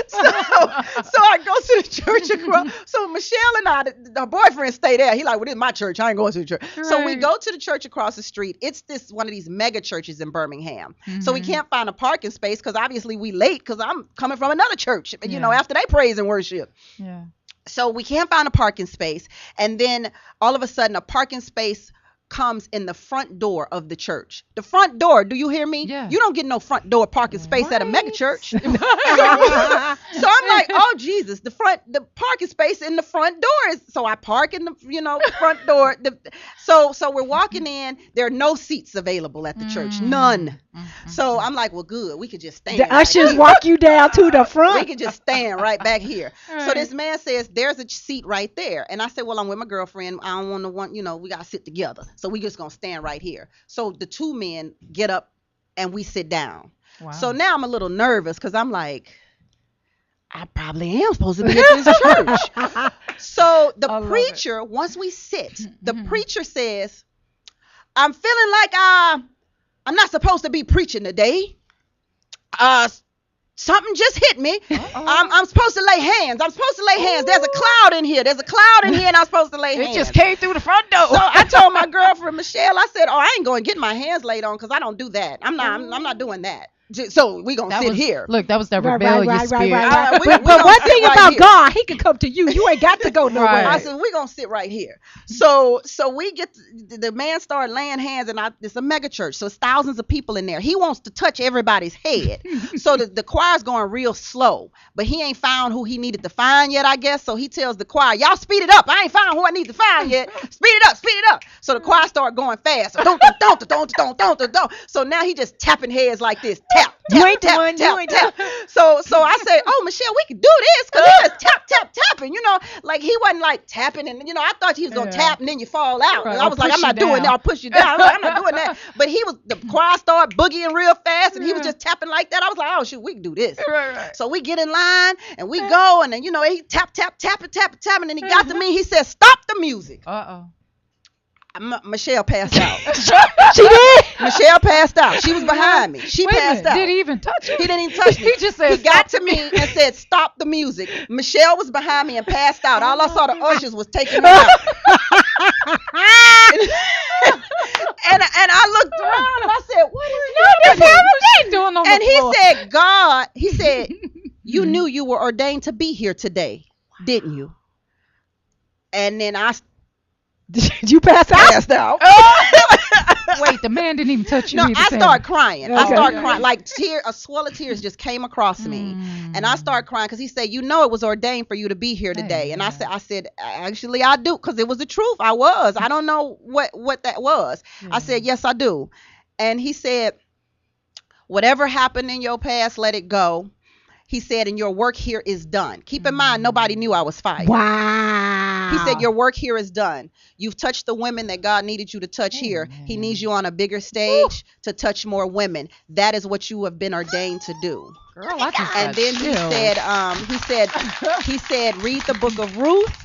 So I go to the church across. So Michelle and her boyfriend stay there. He like, well, this is my church. I ain't going to the church. Right. So we go to the church across the street. It's one of these mega churches in Birmingham. So we can't find a parking space because obviously we late because I'm coming from another church. You know, after they praise and worship. Yeah. So we can't find a parking space, and then all of a sudden a parking space comes in the front door of the church. The front door, do you hear me? Yeah. You don't get no front door parking space at a mega church. So I'm like, oh Jesus, the parking space in the front door is, so I park in the front door. So we're walking in, there are no seats available at the church, none. So I'm like, well, good, we could just stand. The ushers walk you down to the front. We could just stand right back here. So this man says, there's a seat right there. And I said, well, I'm with my girlfriend. I don't want we got to sit together. So we just going to stand right here. So the two men get up and we sit down. Wow. So now I'm a little nervous because I'm like, I probably am supposed to be at this church. So the preacher, once we sit, the preacher says, I'm feeling like I'm not supposed to be preaching today. Something just hit me. I'm supposed to lay hands. There's a cloud in here. And I'm supposed to lay hands. It just came through the front door. So I told my girlfriend, Michelle, I said, I ain't going to get my hands laid on because I don't do that. I'm not doing that. So we going to sit here. Look, that was that rebellious spirit. But one thing about God, he can come to you. You ain't got to go nowhere. I said, we're going to sit right here. So we get, the man started laying hands, and it's a mega church. So it's thousands of people in there. He wants to touch everybody's head. So the choir's going real slow, but he ain't found who he needed to find yet, I guess. So he tells the choir, y'all speed it up. I ain't found who I need to find yet. Speed it up. So the choir started going fast. So now he just tapping heads like this. Tap. So I said, oh, Michelle, we can do this, because he was tapping, like he wasn't like tapping, and I thought he was gonna tap and then you fall out. Right. I was like, I'm not doing that. I'll push you down. I'm not doing that. But the choir started boogieing real fast, and he was just tapping like that. I was like, oh shoot, we can do this. Right. So we get in line and we go, and then he tapping, and then he got to me. He said, stop the music. Michelle passed out. She did? Michelle passed out. She was behind me. She passed out. Did he even touch you? He didn't even touch me. He just said, he got to me and said, stop the music. Michelle was behind me and passed out. All I saw the ushers was taking me out. and I looked around and I said, what is happening? And he said, God, he said, you knew you were ordained to be here today, didn't you? And then did you pass out? Passed out. Wait, the man didn't even touch you. No, I started crying. Okay. I started crying. Like a swell of tears just came across me. And I started crying because he said, it was ordained for you to be here today. And I said, actually, I do, because it was the truth. I was. I don't know what that was. I said, yes, I do. And he said, whatever happened in your past, let it go. He said, and your work here is done. Keep in mind, nobody knew I was fired. Wow. He said, your work here is done. You've touched the women that God needed you to touch here. He needs you on a bigger stage to touch more women. That is what you have been ordained to do. Girl, I just and then he said, read the book of Ruth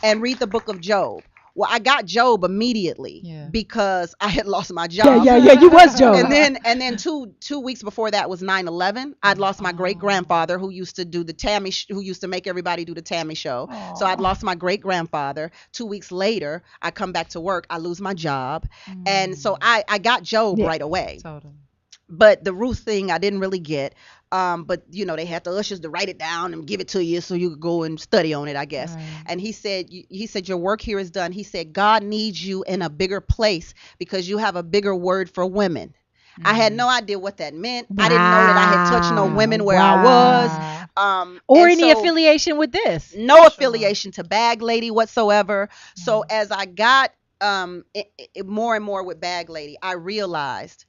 and read the book of Job. Well, I got Job immediately because I had lost my job. Yeah, you was Job. And then two weeks before that was 9/11. I'd lost my great grandfather who used to do the Tammy, who used to make everybody do the Tammy show. So I'd lost my great grandfather. 2 weeks later, I come back to work. I lose my job, and so I got Job right away. Totally. But the Ruth thing I didn't really get. But they had the ushers to write it down and give it to you so you could go and study on it, I guess. Right. And he said, your work here is done. He said, God needs you in a bigger place because you have a bigger word for women. I had no idea what that meant. Wow. I didn't know that I had touched no women where I was. Or any affiliation with this. No affiliation to Bag Lady whatsoever. So as I got more and more with Bag Lady, I realized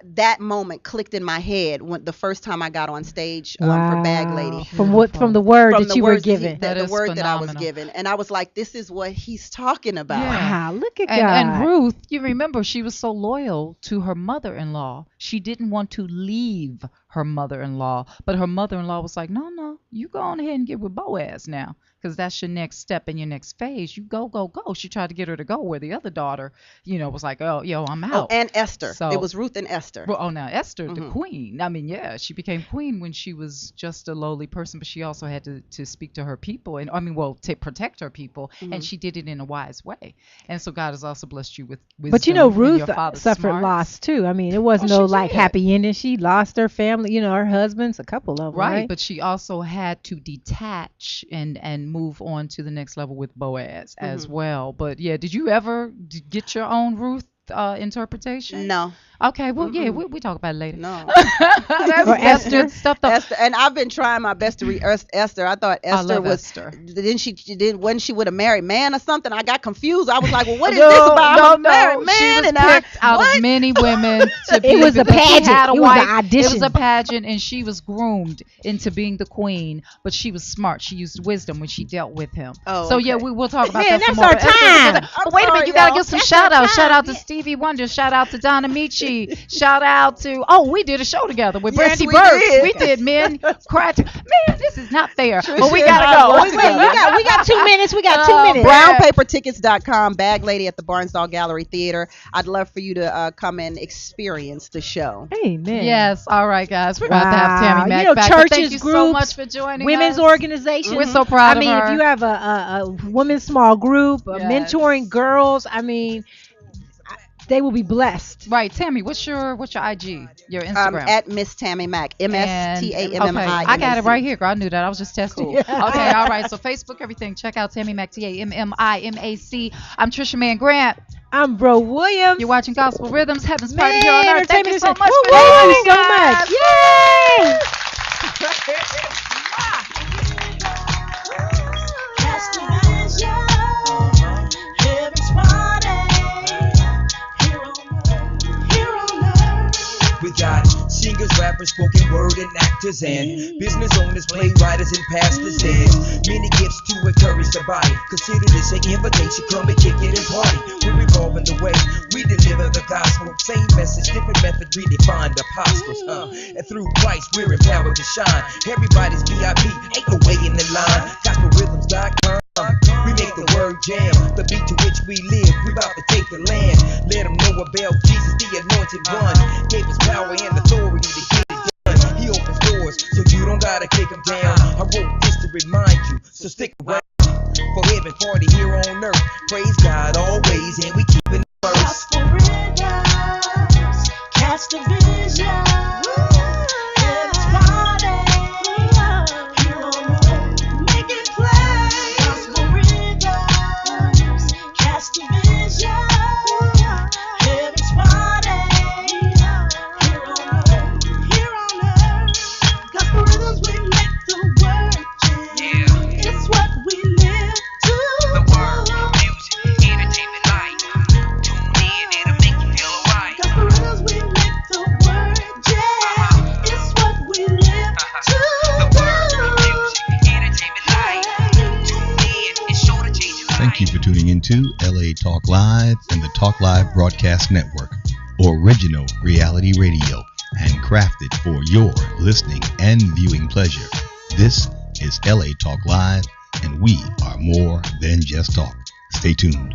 that moment clicked in my head when the first time I got on stage for Bag Lady. From the word that you were given. The word that I was given. And I was like, this is what he's talking about. Yeah. Wow, look at God. And Ruth, you remember, she was so loyal to her mother-in-law. She didn't want to leave her mother-in-law. But her mother-in-law was like, no, you go on ahead and get with Boaz now. Because that's your next step in your next phase. You go. She tried to get her to go where the other daughter, was like, I'm out. Oh, and Esther. So, it was Ruth and Esther. Well, now Esther, the queen. I mean, she became queen when she was just a lowly person, but she also had to speak to her people and, to protect her people. And she did it in a wise way. And so God has also blessed you with wisdom. But Ruth suffered loss too. I mean, it wasn't happy ending. She lost her family. family, her husbands, a couple of them, right? But she also had to detach and move on to the next level with Boaz as well. But yeah, did you ever get your own Ruth interpretation? No. Okay, well, yeah, we talk about it later. No. That's good stuff. Esther, and I've been trying my best to read Esther. I thought Esther was. Esther. Wasn't she with a married man or something? I got confused. I was like, well, what is this about a married man? She was and picked out of many women to be. It was a pageant. It was an audition. It was a pageant, and she was groomed into being the queen. But she was smart. She used wisdom when she dealt with him. Oh, so okay. yeah, we'll talk about Man, that some that's more. our time. But wait a minute, you gotta give some shout outs. Shout out to Yeah. Stevie Wonder. Shout out to Donna Michi. Shout out to we did a show together with Yes, Brandy we Burks. did. We did Men Cry. Man, this is not fair. Trisha But we and I gotta go. worked together. We got 2 minutes. We got 2 minutes. BrownPaperTickets.com, Bag Lady at the Barnsdall Gallery Theater. I'd love for you to come and experience the show. Amen. Yes. All right, guys. We're about to have Tammy Mack back. Churches, Thank you groups, so much for joining women's us. organizations. We're so proud I mean, of her. if you have a women's small group, Yes. mentoring girls, I mean, they will be blessed. Right, Tammy. What's your IG? Your Instagram? At Miss Tammy Mack. MSTAMMI. Okay, I got it right here, girl. I knew that. I was just testing. Cool. Okay, all right. So Facebook, everything. Check out Tammy Mack, TAMMIMAC. I'm Trisha Mann Grant. I'm Bro Williams. You're watching Gospel Rhythms, Heaven's Party Man, here on Earth. Thank you so much for Thank you joining so us. much. Yay! We got singers, rappers, spoken word, and actors, and business owners, playwrights, and pastors. There's many gifts to encourage the body. Consider this an invitation, come and kick it and party. We're evolving the way we deliver the gospel. Same message, different method, redefined apostles. And through Christ, we're empowered to shine. Everybody's VIP, ain't no way in the line. GospelRhythms.com. We make the word jam, the beat to which we live. We about to take the land. Let them know about Jesus, the anointed one. Gave us power and authority to get it done. He opens doors, so you don't gotta kick them down. I wrote this to remind you, so stick around. For heaven party here on earth. Praise God always, and we keep it first. Gospel rhythms, catch the vision. It's party here on earth. Make it play. Gospel rhythms, catch the vision. It's party here on earth. Here on earth. Gospel rhythms, we make the word jam. It's what we live to The word, music, entertainment, life. Tune in, it'll make you feel alright. Gospel rhythms, we make the word jam. It's what we live to The word, music, entertainment, life. Tune in, it's sure to change your life. Thank you for tuning into LA Talk Live and the Talk Live Broadcast Network, original reality radio, handcrafted for your listening and viewing pleasure. This is LA Talk Live, and we are more than just talk. Stay tuned.